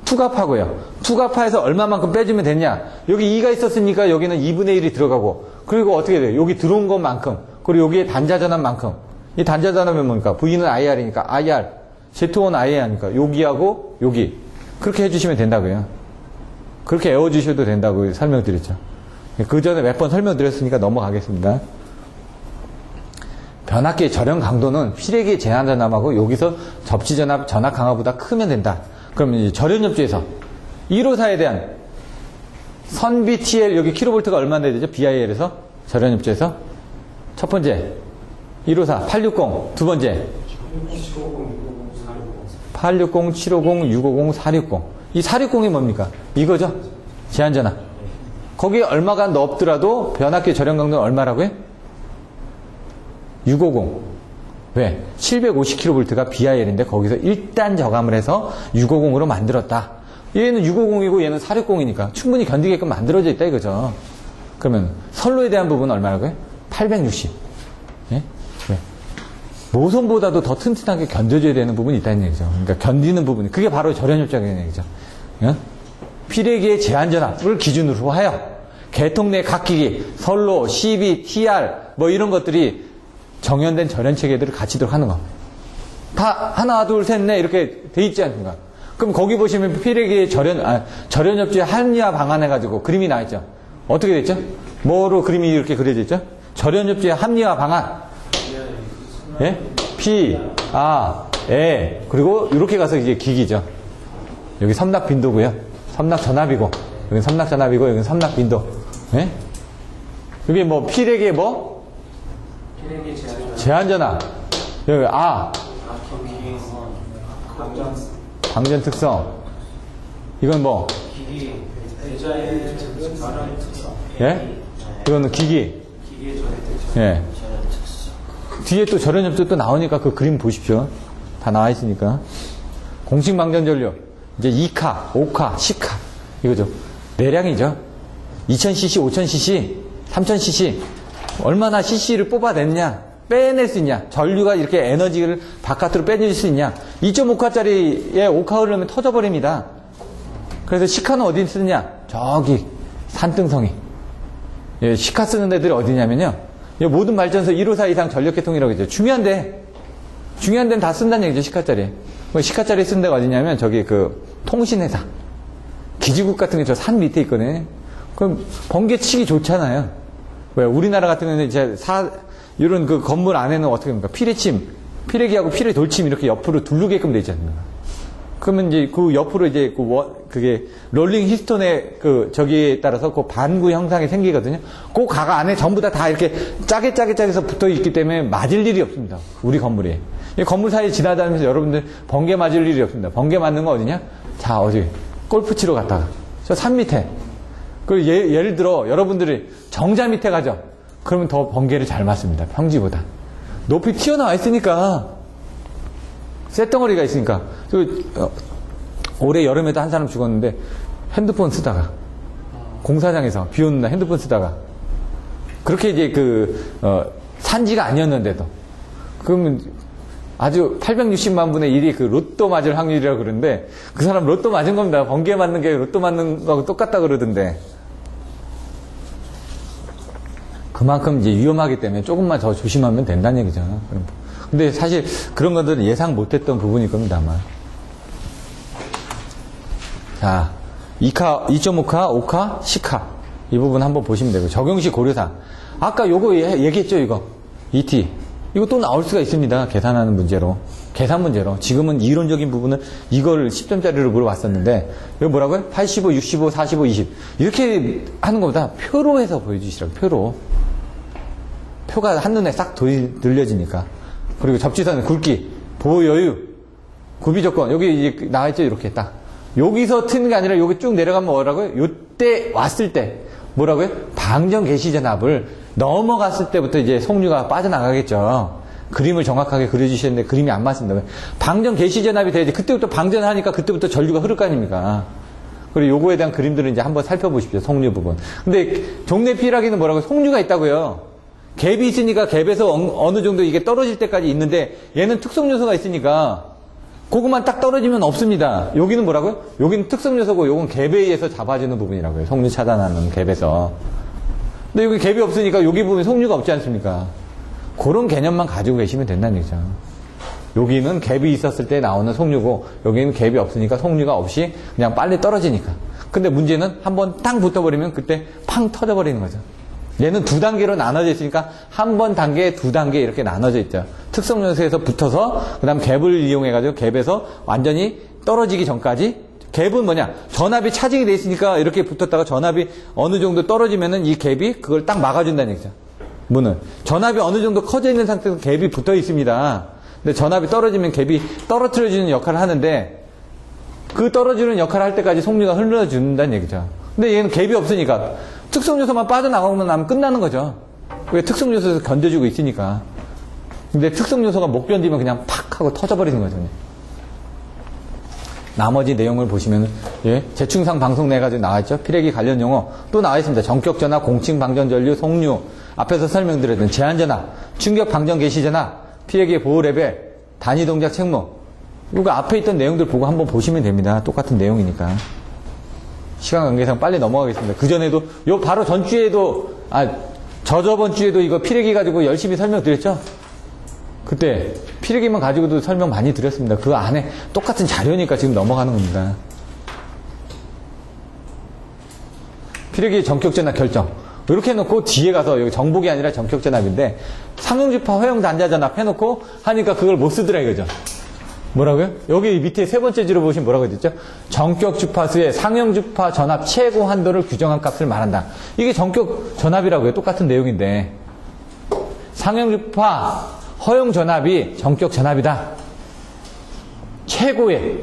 투과파고요. 투과파에서 얼마만큼 빼주면 됐냐? 여기 2가 있었으니까 여기는 2분의 1이 들어가고 그리고 어떻게 돼요? 여기 들어온 것만큼 그리고 여기에 단자전압만큼 이 단자전압은 뭡니까? V는 IR이니까 IR Z1 IR이니까 여기하고 여기 그렇게 해주시면 된다고요. 그렇게 외워주셔도 된다고 설명드렸죠. 그 전에 몇 번 설명드렸으니까 넘어가겠습니다. 변압기의 절연 강도는 피레기의 제한 전압하고 여기서 접지 전압, 전압 강화보다 크면 된다. 그러면 이제 절연 협조에서 1호사에 대한 선비 TL 여기 킬로볼트가 얼마나 돼야 되죠? BIL에서 절연 협조에서 첫 번째 1호사 860 두 번째 860, 750, 650, 460 이 460이 뭡니까? 이거죠? 제한 전압. 거기에 얼마가 넣었더라도 변압기 절연 강도는 얼마라고요? 650. 왜? 750kV가 BIL인데 거기서 일단 저감을 해서 650으로 만들었다. 얘는 650이고 얘는 460이니까 충분히 견디게끔 만들어져 있다 이거죠. 그러면 선로에 대한 부분은 얼마라고요? 860. 예? 왜? 모선보다도 더 튼튼하게 견뎌줘야 되는 부분이 있다는 얘기죠. 그러니까 견디는 부분이 그게 바로 절연협조라는 얘기죠. 예? 피레기의 제한 전압을 기준으로 하여 개통 내 각 기기, 선로, CB, TR 뭐 이런 것들이 정연된 절연 체계들을 갖추도록 하는 거. 다 하나, 둘, 셋, 넷 이렇게 돼 있지 않습니까? 그럼 거기 보시면 피레기의 절연협조의 합리화 방안해가지고 그림이 나와 있죠. 어떻게 됐죠? 뭐로 그림이 이렇게 그려져 있죠? 절연협조의 합리화 방안. 예? P, A 그리고 이렇게 가서 이제 기기죠. 여기 섬납 빈도고요. 섬납 전압이고 여기 섬납 전압이고 여기 섬납 빈도. 예? 여기 뭐 피레기의 뭐? 피레기 제한 전압. 여기 방전 특성. 이건 뭐? 기기 대자의 전환 특성. 예? 이거는 기기. 기기의 전환 특성. 예. 뒤에 또 절연협조 또 나오니까 그 그림 보십시오. 다 나와 있으니까. 공식 방전 전력. 이제 2카, 5카, 10카. 이거죠. 내량이죠. 2000cc, 5000cc, 3000cc. 얼마나 cc를 뽑아냈냐. 빼낼 수 있냐. 전류가 이렇게 에너지를 바깥으로 빼낼 수 있냐. 2.5카짜리에 5카 흐르면 터져버립니다. 그래서 10카는 어디 쓰느냐. 저기 산등성이. 예, 10카 쓰는 데들이 어디냐면요. 모든 발전소 1호사 이상 전력계통이라고 했죠. 중요한 데는 다 쓴다는 얘기죠, 10카짜리. 10카짜리 쓴 데가 어디냐면, 저기 그, 통신회사. 기지국 같은 게 저 산 밑에 있거든요. 그럼 번개치기 좋잖아요. 왜? 우리나라 같은 경우는 이제 이런 그 건물 안에는 어떻게 합니까? 피레기하고 피레 돌침 이렇게 옆으로 두르게끔 되어 있지 않습니까? 그러면 이제 그 옆으로 이제 그게 롤링 히스톤의 그 저기에 따라서 그 반구 형상이 생기거든요. 그 가가 안에 전부 다 이렇게 짜게 해서 붙어 있기 때문에 맞을 일이 없습니다. 우리 건물이. 이 건물 사이에 지나다니면서 여러분들 번개 맞을 일이 없습니다. 번개 맞는 거 어디냐? 자, 어디? 골프 치러 갔다가. 저 산 밑에. 그리고 예를 들어 여러분들이 정자 밑에 가죠. 그러면 더 번개를 잘 맞습니다. 평지보다. 높이 튀어나와 있으니까. 쇳덩어리가 있으니까. 올해 여름에도 한 사람 죽었는데 핸드폰 쓰다가 공사장에서 비 오는 날 핸드폰 쓰다가 그렇게 이제 산지가 아니었는데도 그러면 아주 860만 분의 1이 그 로또 맞을 확률이라고 그러는데 그 사람 로또 맞은 겁니다. 번개 맞는 게 로또 맞는 거하고 똑같다 그러던데 그만큼 이제 위험하기 때문에 조금만 더 조심하면 된다는 얘기죠. 근데 사실 그런 것들은 예상 못했던 부분일 겁니다, 아마. 자, 2카, 2.5카, 5카, 10카. 이 부분 한번 보시면 되고. 적용시 고려사항. 아까 요거 얘기했죠, 이거. ET. 이거 또 나올 수가 있습니다. 계산하는 문제로. 계산 문제로. 지금은 이론적인 부분은 이걸 10점짜리로 물어봤었는데, 이거 뭐라고요? 85, 65, 45, 20. 이렇게 하는 것보다 표로 해서 보여주시라고, 표로. 표가 한눈에 싹 들려지니까. 그리고 접지선, 굵기, 보호 여유, 구비 조건. 여기 이제 나와있죠? 이렇게 딱. 여기서 트는 게 아니라 여기 쭉 내려가면 뭐라고요? 요때 왔을 때. 뭐라고요? 방전 개시 전압을 넘어갔을 때부터 이제 송유가 빠져나가겠죠. 그림을 정확하게 그려주시는데 그림이 안 맞습니다. 방전 개시 전압이 돼야지. 그때부터 방전을 하니까 그때부터 전류가 흐를 거 아닙니까? 그리고 요거에 대한 그림들은 이제 한번 살펴보십시오. 송유 부분. 근데 종래 피라기는 뭐라고요? 송유가 있다고요. 갭이 있으니까 갭에서 어느 정도 이게 떨어질 때까지 있는데 얘는 특성 요소가 있으니까 그것만 딱 떨어지면 없습니다. 여기는 뭐라고요? 여기는 특성 요소고 요건 갭에 의해서 잡아주는 부분이라고요. 송유 차단하는 갭에서. 근데 여기 갭이 없으니까 여기 부분에 송유가 없지 않습니까? 그런 개념만 가지고 계시면 된다는 얘기죠. 여기는 갭이 있었을 때 나오는 송유고 여기는 갭이 없으니까 송유가 없이 그냥 빨리 떨어지니까. 근데 문제는 한번 땅 붙어버리면 그때 팡 터져버리는 거죠. 얘는 두 단계로 나눠져 있으니까 한 번 단계, 두 단계 이렇게 나눠져 있죠. 특성 요소에서 붙어서 그다음 갭을 이용해가지고 갭에서 완전히 떨어지기 전까지 갭은 뭐냐? 전압이 차징이 돼 있으니까 이렇게 붙었다가 전압이 어느 정도 떨어지면은 이 갭이 그걸 딱 막아준다는 얘기죠. 문은 전압이 어느 정도 커져 있는 상태에서 갭이 붙어 있습니다. 근데 전압이 떨어지면 갭이 떨어뜨려주는 역할을 하는데 그 떨어지는 역할을 할 때까지 속류가 흘러준다는 얘기죠. 근데 얘는 갭이 없으니까 특성 요소만 빠져나가면 나면 끝나는 거죠. 왜 특성 요소에서 견뎌주고 있으니까. 근데 특성 요소가 못 견디면 그냥 팍 하고 터져버리는 거죠. 나머지 내용을 보시면 예, 재충상 방송 내가지고 나와있죠. 피레기 관련 용어 또 나와있습니다. 전격전압, 공칭 방전 전류, 속류 앞에서 설명드렸던 제한전압, 충격 방전 개시전압, 피레기 보호 레벨, 단위 동작 책무 이거 앞에 있던 내용들 보고 한번 보시면 됩니다. 똑같은 내용이니까. 시간 관계상 빨리 넘어가겠습니다. 그전에도 요 바로 전주에도 저저번 주에도 이거 피레기 가지고 열심히 설명드렸죠. 그때 피레기만 가지고도 설명 많이 드렸습니다. 그 안에 똑같은 자료니까 지금 넘어가는 겁니다. 피레기 전격전압 결정 이렇게 해놓고 뒤에 가서 여기 정복이 아니라 전격전압인데 상용주파 허용단자전압 해놓고 하니까 그걸 못 쓰더라 이거죠. 뭐라고요? 여기 밑에 세 번째 지로 보시면 뭐라고 했죠? 전격 주파수의 상용 주파 전압 최고 한도를 규정한 값을 말한다. 이게 전격 전압이라고요. 똑같은 내용인데 상용 주파 허용 전압이 전격 전압이다. 최고의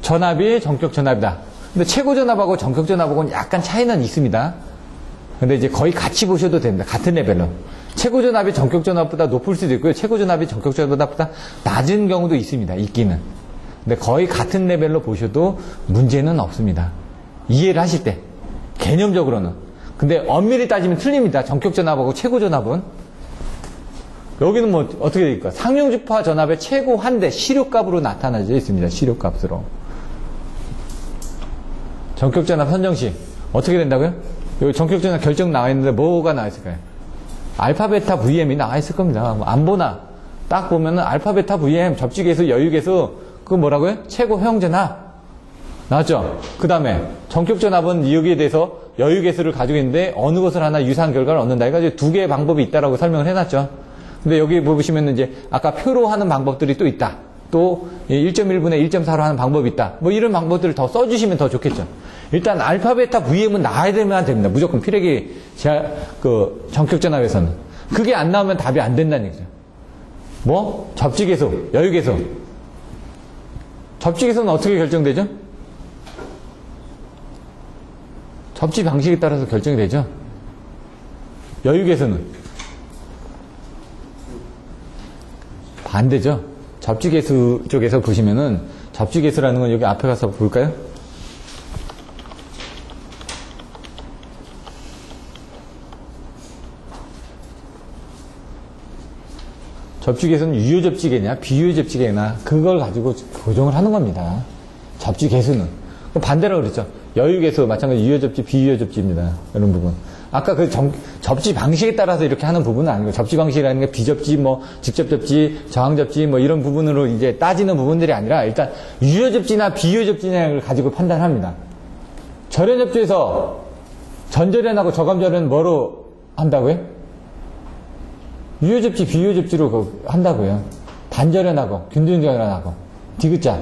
전압이 전격 전압이다. 근데 최고 전압하고 전격 전압하고는 약간 차이는 있습니다. 근데 이제 거의 같이 보셔도 됩니다. 같은 레벨로. 최고 전압이 전격 전압보다 높을 수도 있고요. 최고 전압이 전격 전압보다 낮은 경우도 있습니다. 있기는. 근데 거의 같은 레벨로 보셔도 문제는 없습니다. 이해를 하실 때. 개념적으로는. 근데 엄밀히 따지면 틀립니다. 전격 전압하고 최고 전압은. 여기는 뭐 어떻게 될까? 상용주파 전압의 최고 한대 시료값으로 나타나져 있습니다. 시료값으로. 전격 전압 선정식 어떻게 된다고요? 여기 전격 전압 결정 나와 있는데 뭐가 나와 있을까요? 알파, 베타, VM이 나와 있을 겁니다. 안 보나? 딱 보면은 알파, 베타, VM, 접지계수, 여유계수, 그거 뭐라고요? 최고 허용전압. 나왔죠? 그 다음에 전격전압은 여기에 대해서 여유계수를 가지고 있는데 어느 것을 하나 유사한 결과를 얻는다. 그러니까 두 개의 방법이 있다라고 설명을 해놨죠. 근데 여기 보시면 이제 아까 표로 하는 방법들이 또 있다. 또 1.1분의 1.4로 하는 방법이 있다. 뭐 이런 방법들을 더 써주시면 더 좋겠죠. 일단 알파, 베타, VM은 나와야 되면 됩니다. 무조건 피레기 전격전압에서는. 그게 안 나오면 답이 안 된다는 얘기죠. 뭐? 접지계수, 여유계수. 접지계수는 어떻게 결정되죠? 접지 방식에 따라서 결정이 되죠. 여유계수는 반대죠. 접지계수 쪽에서 보시면은 접지계수라는 건 여기 앞에 가서 볼까요? 접지계수는 유효접지계냐 비유효접지계냐 그걸 가지고 고정을 하는 겁니다. 접지계수는 반대라고 그랬죠. 여유계수 마찬가지 유효접지 비유효접지입니다. 이런 부분. 아까 그 접지 방식에 따라서 이렇게 하는 부분은 아니고 접지 방식이라는 게 비접지, 뭐 직접 접지, 저항 접지 뭐 이런 부분으로 이제 따지는 부분들이 아니라 일단 유효접지나 비유효접지냐를 가지고 판단합니다. 절연접지에서 전절연하고 저감절연 뭐로 한다고요? 유효접지, 비유효접지로 한다고요. 반절연하고, 균등절연하고, 디귿자.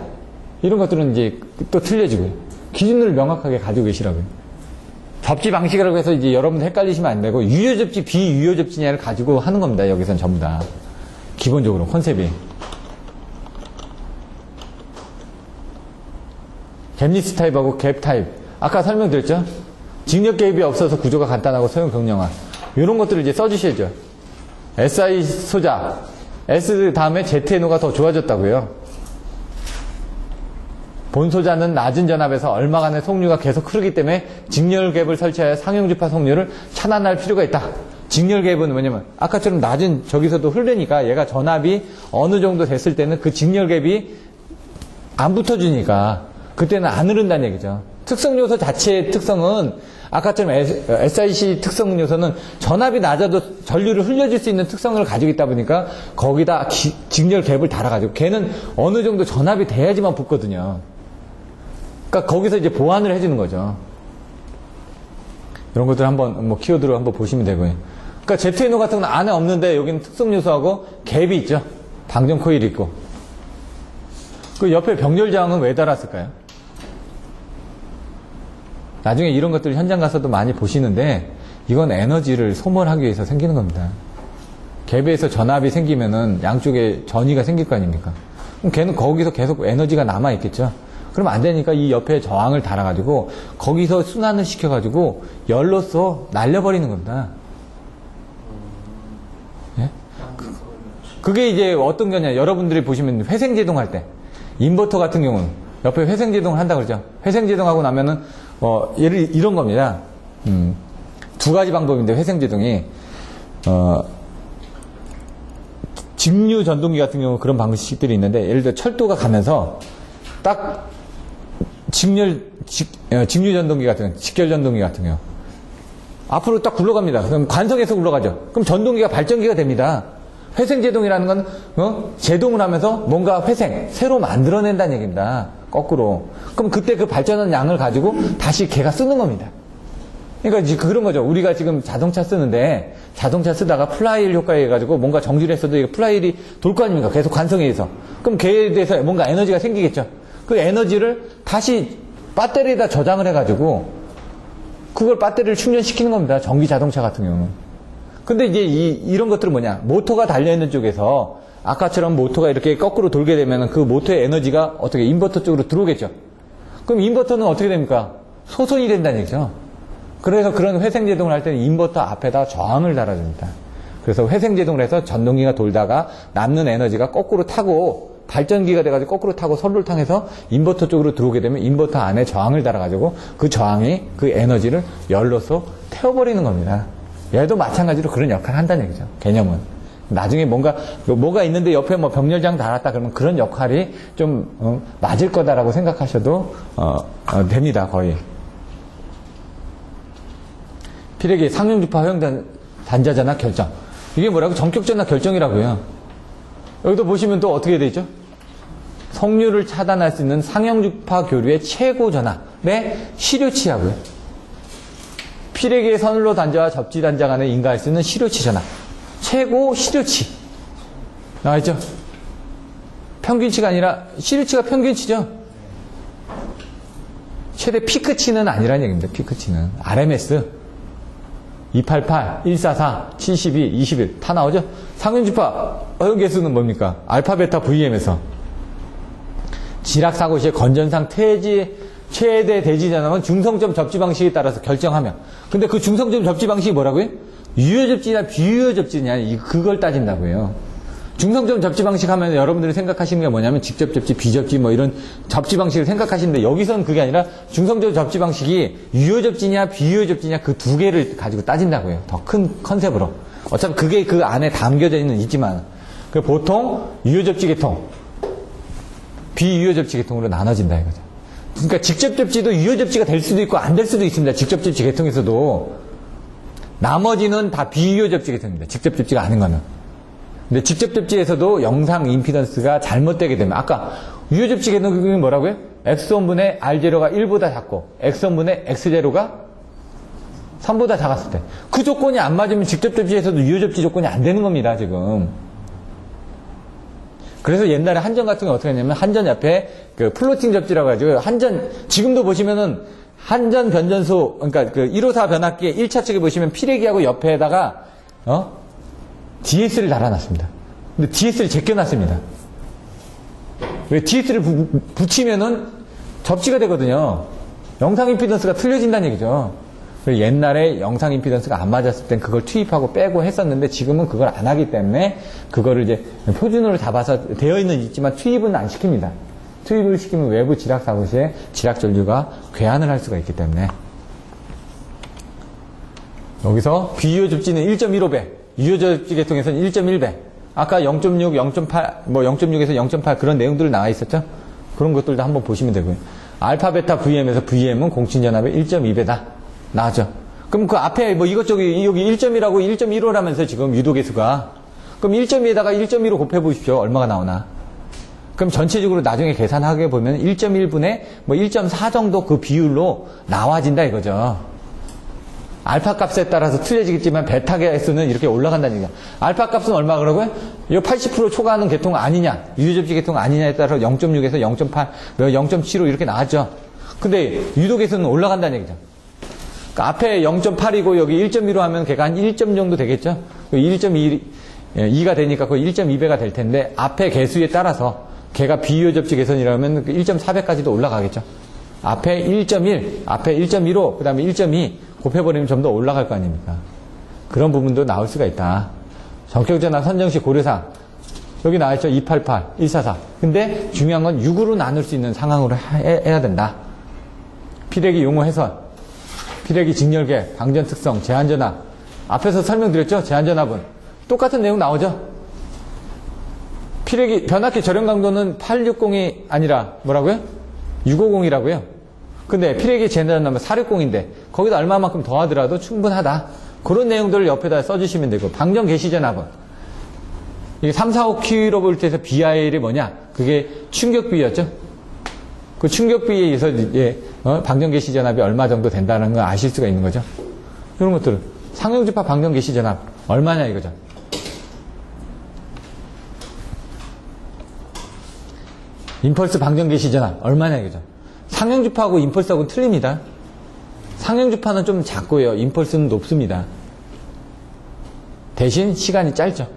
이런 것들은 이제 또 틀려지고요. 기준을 명확하게 가지고 계시라고요. 접지 방식이라고 해서 이제 여러분들 헷갈리시면 안 되고, 유효접지, 비유효접지냐를 가지고 하는 겁니다. 여기선 전부 다. 기본적으로, 컨셉이. 갭리스 타입하고 갭 타입. 아까 설명드렸죠? 직력 개입이 없어서 구조가 간단하고 소형 경량화. 이런 것들을 이제 써주셔야죠. SI 소자, S 다음에 ZNO가 더 좋아졌다고요. 본 소자는 낮은 전압에서 얼마간의 속류가 계속 흐르기 때문에 직렬갭을 설치하여 상용주파 속류를 차단할 필요가 있다. 직렬갭은 뭐냐면 아까처럼 낮은 저기서도 흐르니까 얘가 전압이 어느 정도 됐을 때는 그 직렬갭이 안 붙어주니까 그때는 안 흐른다는 얘기죠. 특성 요소 자체의 특성은 아까처럼 SiC 특성 요소는 전압이 낮아도 전류를 흘려줄 수 있는 특성을 가지고 있다 보니까 거기다 직렬 갭을 달아가지고 걔는 어느 정도 전압이 돼야지만 붙거든요. 그러니까 거기서 이제 보완을 해주는 거죠. 이런 것들 한번 뭐 키워드로 한번 보시면 되고요. 그러니까 ZNO 같은 건 안에 없는데 여기는 특성 요소하고 갭이 있죠. 방전 코일이 있고. 그 옆에 병렬 저항은 왜 달았을까요? 나중에 이런 것들 현장 가서도 많이 보시는데 이건 에너지를 소모하기 위해서 생기는 겁니다. 갭에서 전압이 생기면은 양쪽에 전이가 생길 거 아닙니까? 그럼 걔는 거기서 계속 에너지가 남아 있겠죠. 그럼 안 되니까 이 옆에 저항을 달아가지고 거기서 순환을 시켜가지고 열로써 날려버리는 겁니다. 예? 그게 이제 어떤 거냐? 여러분들이 보시면 회생제동 할 때 인버터 같은 경우는 옆에 회생제동을 한다고 그러죠. 회생제동하고 나면은 예를 이런 겁니다. 두 가지 방법인데 회생제동이 직류 전동기 같은 경우 그런 방식들이 있는데 예를 들어 철도가 가면서 딱 직류 전동기 같은 경우 직결 전동기 같은 경우 앞으로 딱 굴러갑니다. 그럼 관성에서 굴러가죠. 그럼 전동기가 발전기가 됩니다. 회생제동이라는 건 제동을 하면서 뭔가 새로 만들어낸다는 얘기입니다. 거꾸로. 그럼 그때 그 발전한 양을 가지고 다시 걔가 쓰는 겁니다. 그러니까 이제 그런 거죠. 우리가 지금 자동차 쓰는데 자동차 쓰다가 플라이힐 효과에 해가지고 뭔가 정지를 했어도 이게 플라이힐이 돌 거 아닙니까? 계속 관성에 의해서. 그럼 걔에 대해서 뭔가 에너지가 생기겠죠. 그 에너지를 다시 배터리에다 저장을 해가지고 그걸 배터리를 충전시키는 겁니다. 전기 자동차 같은 경우는. 근데 이제 이런 것들은 뭐냐? 모터가 달려있는 쪽에서 아까처럼 모터가 이렇게 거꾸로 돌게 되면 그 모터의 에너지가 어떻게 인버터 쪽으로 들어오겠죠. 그럼 인버터는 어떻게 됩니까? 소선이 된다는 얘기죠. 그래서 그런 회생제동을 할 때는 인버터 앞에다 저항을 달아줍니다. 그래서 회생제동을 해서 전동기가 돌다가 남는 에너지가 거꾸로 타고 발전기가 돼가지고 거꾸로 타고 선로를 통해서 인버터 쪽으로 들어오게 되면 인버터 안에 저항을 달아가지고 그 저항이 그 에너지를 열로서 태워버리는 겁니다. 얘도 마찬가지로 그런 역할을 한다는 얘기죠. 개념은. 나중에 뭐가 있는데 옆에 뭐 병렬장 달았다 그러면 그런 역할이 좀 맞을 거다라고 생각하셔도 됩니다. 거의. 피레기 상용주파 허용 단자 전압 결정. 이게 뭐라고? 전격 전압 결정이라고요. 여기도 보시면 또 어떻게 되어 있죠? 성류를 차단할 수 있는 상용주파 교류의 최고 전압의 시료치하고요. 피레기의 선로 단자와 접지 단자 간에 인가할 수 있는 시료치 전압. 최고 시료치. 나와있죠? 평균치가 아니라 시료치가 평균치죠? 최대 피크치는 아니라는 얘기입니다. 피크치는. RMS. 288, 144, 72, 21 다 나오죠? 상용주파 허용 개수는 뭡니까? 알파, 베타, VM에서. 지락사고 시의 건전상 최대 대지 전압은 중성점 접지 방식에 따라서 결정하며. 근데 그 중성점 접지 방식이 뭐라고요? 유효 접지냐 비유효 접지냐 그걸 따진다고요. 중성점 접지 방식 하면 여러분들이 생각하시는 게 뭐냐면 직접 접지, 비접지 뭐 이런 접지 방식을 생각하시는데 여기서는 그게 아니라 중성점 접지 방식이 유효 접지냐 비유효 접지냐 그 두 개를 가지고 따진다고요. 더 큰 컨셉으로. 어차피 그게 그 안에 담겨져 있지만 보통 유효 접지 계통, 비유효 접지 계통으로 나눠진다 이거죠. 그러니까 직접 접지도 유효 접지가 될 수도 있고 안 될 수도 있습니다. 직접 접지 계통에서도. 나머지는 다 비유효 접지 계통입니다. 직접 접지가 아닌 거는. 근데 직접 접지에서도 영상 임피던스가 잘못되게 되면 아까 유효 접지 계통이 뭐라고요? X1분의 R0가 1보다 작고 X1분의 X0가 3보다 작았을 때 그 조건이 안 맞으면 직접 접지에서도 유효 접지 조건이 안 되는 겁니다. 지금. 그래서 옛날에 한전 같은 게 어떻게 했냐면 한전 옆에 그 플로팅 접지라고 가지고 한전 지금도 보시면은 한전 변전소 그러니까 그 154 변압기의 1차 측에 보시면 피레기하고 옆에다가 DS를 달아놨습니다. 근데 DS를 제껴놨습니다. 왜 DS를 붙이면은 접지가 되거든요. 영상 임피던스가 틀려진다는 얘기죠. 옛날에 영상 임피던스가 안 맞았을 땐 그걸 투입하고 빼고 했었는데 지금은 그걸 안 하기 때문에 그거를 이제 표준으로 잡아서 되어 있지만 투입은 안 시킵니다. 투입을 시키면 외부 지락 사고 시에 지락 전류가 괴한을 할 수가 있기 때문에 여기서 비유효 접지는 1.15배, 유효 접지 계통에서는 1.1배. 아까 0.6, 0.8, 뭐 0.6에서 0.8 그런 내용들 나와 있었죠? 그런 것들도 한번 보시면 되고요. 알파, 베타, VM에서 VM은 공친전압의 1.2배다. 나왔죠. 그럼 그 앞에 뭐 이것저것 여기 1.1하고 1.15라면서 지금 유도계수가. 그럼 1.2에다가 1.2로 곱해보십시오. 얼마가 나오나. 그럼 전체적으로 나중에 계산하게 보면 1.1분의 뭐 1.4 정도 그 비율로 나와진다 이거죠. 알파 값에 따라서 틀려지겠지만 베타 개수는 이렇게 올라간다는 얘기야. 알파 값은 얼마 그러고요? 이 80% 초과하는 계통 아니냐, 유효접지 계통 아니냐에 따라서 0.6에서 0.8, 0.75 이렇게 나왔죠. 근데 유도 계수는 올라간다는 얘기죠. 그러니까 앞에 0.8이고 여기 1.2로 하면 걔가 한 1점 정도 되겠죠. 1.2가 되니까 그 1.2배가 될 텐데 앞에 개수에 따라서 걔가 비유효접지 계선이라면 1.4배까지도 올라가겠죠. 앞에 1.1, 앞에 1.15, 그 다음에 1.2 곱해버리면 좀 더 올라갈 거 아닙니까? 그런 부분도 나올 수가 있다. 전격전압 선정시 고려사항. 여기 나와있죠. 288, 144. 근데 중요한 건 6으로 나눌 수 있는 상황으로 해야 된다. 피레기 용어 해설, 피레기 직렬계, 방전 특성, 제한전압. 앞에서 설명드렸죠. 제한전압은 똑같은 내용 나오죠. 피레기 변압기 절연 강도는 860이 아니라 뭐라고요? 650이라고요. 근데 피레기 제한전압은 460인데 거기다 얼마만큼 더하더라도 충분하다. 그런 내용들을 옆에다 써주시면 되고, 방전 개시 전압은 이게 345kV에서 BIL이 뭐냐? 그게 충격비였죠. 그 충격비에 의해서 방전 개시 전압이 얼마 정도 된다는 걸 아실 수가 있는 거죠. 이런 것들 상용주파 방전 개시 전압 얼마냐 이거죠. 임펄스 방전 개시 전압 얼마냐 이거죠. 상용주파하고 임펄스하고는 틀립니다. 상용주파는 좀 작고요. 임펄스는 높습니다. 대신 시간이 짧죠.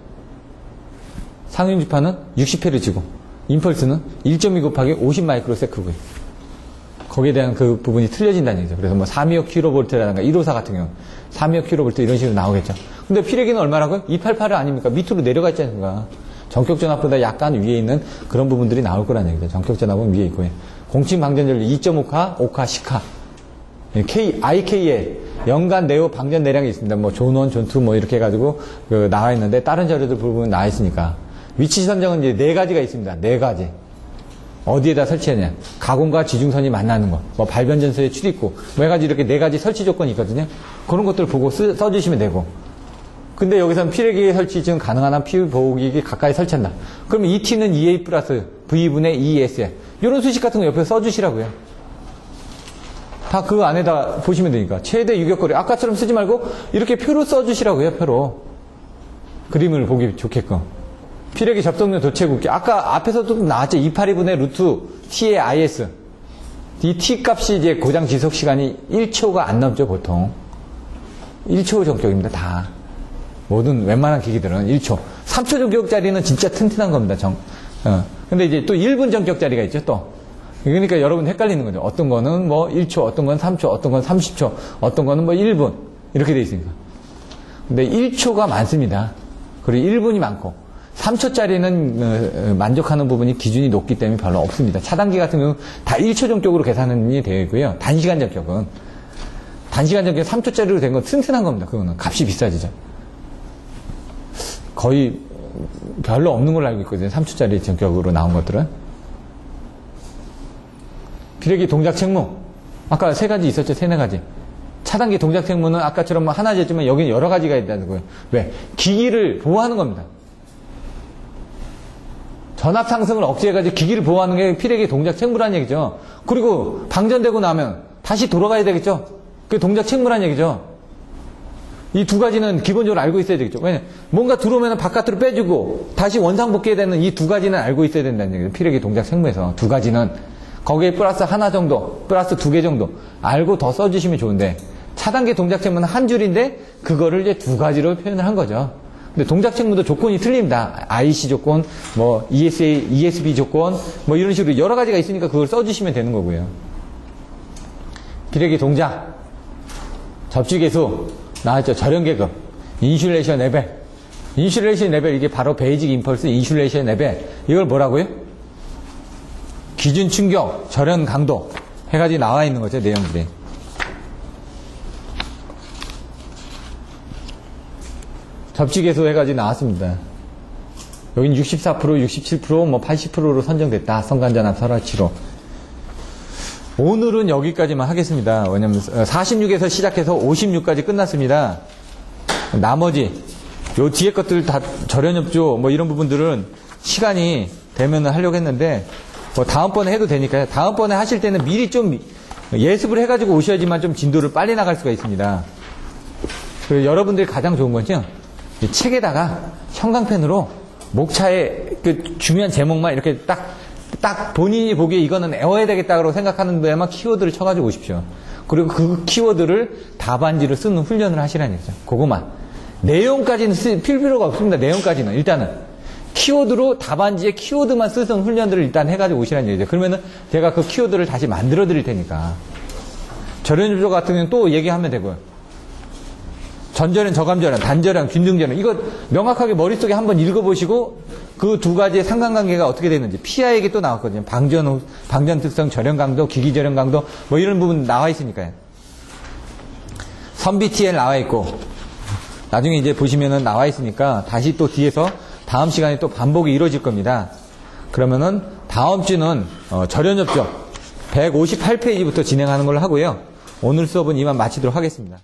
상용주파는 60Hz고 임펄스는 1.2 곱하기 50 마이크로세크고요. 거기에 대한 그 부분이 틀려진다는 얘기죠. 그래서 뭐 325kV라든가 154 같은 경우 325kV 이런 식으로 나오겠죠. 근데 피레기는 얼마라고요? 288 아닙니까? 밑으로 내려가 있지 않습니까? 전격전압보다 약간 위에 있는 그런 부분들이 나올 거라는 얘기죠. 전격전압은 위에 있고요. 공칭 방전전류 2.5카, 5카, 10카. IK에 연간 내후 방전 내량이 있습니다. 뭐 존1, 존2 뭐 이렇게 해가지고 나와 있는데 다른 자료들 부분은 나와 있으니까 위치 선정은 이제 4가지가 있습니다. 4가지. 어디에다 설치하냐? 가공과 지중선이 만나는 것, 뭐 발변전소의 출입구, 뭐 해가지고 이렇게 4가지 설치 조건이 있거든요. 그런 것들 보고 써주시면 되고. 근데 여기서는 피레기 설치 중 가능한 한 피부 보호기기 가까이 설치한다. 그러면 ET는 EA 플러스 V분의 ESL. 이런 수식 같은 거 옆에 써주시라고요. 다 그 안에다 보시면 되니까. 최대 유격거리. 아까처럼 쓰지 말고 이렇게 표로 써주시라고요. 표로. 그림을 보기 좋게끔. 피레기 접속면 도체 굵기. 아까 앞에서도 나왔죠. 282분의 루트 T의 IS. 이 T 값이 이제 고장 지속 시간이 1초가 안 넘죠. 보통. 1초 전격입니다. 다. 모든 웬만한 기기들은 1초. 3초 전격짜리는 진짜 튼튼한 겁니다. 근데 이제 또 1분 전격짜리가 있죠. 또. 그러니까 여러분 헷갈리는 거죠. 어떤 거는 뭐 1초, 어떤 건 3초, 어떤 건 30초, 어떤 거는 뭐 1분. 이렇게 돼 있으니까. 근데 1초가 많습니다. 그리고 1분이 많고. 3초짜리는 만족하는 부분이 기준이 높기 때문에 별로 없습니다. 차단기 같은 경우는 다 1초 전격으로 계산이 되어 있고요. 단시간 전격은. 단시간 전격 3초짜리로 된 건 튼튼한 겁니다. 그거는 값이 비싸지죠. 거의 별로 없는 걸로 알고 있거든요. 3초짜리 전격으로 나온 것들은. 피레기 동작 책무. 아까 3가지 있었죠. 3, 4가지. 차단기 동작 책무는 아까처럼 하나였지만 여기는 여러 가지가 있다는 거예요. 왜? 기기를 보호하는 겁니다. 전압 상승을 억제해가지고 기기를 보호하는 게 피레기 동작 책무라는 얘기죠. 그리고 방전되고 나면 다시 돌아가야 되겠죠. 그게 동작 책무라는 얘기죠. 이 2가지는 기본적으로 알고 있어야 되겠죠. 왜냐 뭔가 들어오면 바깥으로 빼주고 다시 원상복귀해야 되는 이 2가지는 알고 있어야 된다는 얘기죠. 피레기 동작 책무에서 2가지는 거기에 플러스 하나 정도, 플러스 2개 정도 알고 더 써주시면 좋은데 차단기 동작 책무는 한 줄인데 그거를 이제 2가지로 표현을 한 거죠. 근데 동작 책무도 조건이 틀립니다. IC 조건, 뭐 ESB 조건, 뭐 이런 식으로 여러 가지가 있으니까 그걸 써주시면 되는 거고요. 피레기 동작, 접지계수 나왔죠. 절연계급, 인슐레이션 레벨. 인슐레이션 레벨 이게 바로 베이직 임펄스 인슐레이션 레벨. 이걸 뭐라고요? 기준 충격, 절연 강도 해가지고 나와 있는 거죠. 내용들이. 접지계수 해가지고 나왔습니다. 여긴 64%, 67%, 뭐 80%로 선정됐다. 성간전압 설화치로. 오늘은 여기까지만 하겠습니다. 왜냐면 46에서 시작해서 56까지 끝났습니다. 나머지 요 뒤에 것들 다 절연협조 뭐 이런 부분들은 시간이 되면은 하려고 했는데 뭐 다음번에 해도 되니까요. 다음번에 하실 때는 미리 좀 예습을 해가지고 오셔야지만 좀 진도를 빨리 나갈 수가 있습니다. 그리고 여러분들이 가장 좋은 건요, 이 책에다가 형광펜으로 목차의 그 중요한 제목만 이렇게 딱 본인이 보기에 이거는 외워야 되겠다고 생각하는 데만 키워드를 쳐가지고 오십시오. 그리고 그 키워드를 답안지로 쓰는 훈련을 하시라는 얘기죠. 그거만. 내용까지는 필 필요가 없습니다. 내용까지는. 일단은. 키워드로 답안지에 키워드만 쓰는 훈련들을 일단 해가지고 오시라는 얘기죠. 그러면은 제가 그 키워드를 다시 만들어 드릴 테니까. 절연조조 같은 경우는 또 얘기하면 되고요. 전절연, 저감절연, 단절연, 균등절연. 이거 명확하게 머릿속에 한번 읽어보시고 그 두 가지의 상관관계가 어떻게 되는지. 피하 얘기 또 나왔거든요. 방전 특성, 절연 강도, 기기절연 강도 뭐 이런 부분 나와 있으니까요. 선비 TL 나와 있고 나중에 이제 보시면은 나와 있으니까 다시 또 뒤에서 다음 시간에 또 반복이 이루어질 겁니다. 그러면은 다음 주는 절연협조 158페이지부터 진행하는 걸로 하고요. 오늘 수업은 이만 마치도록 하겠습니다.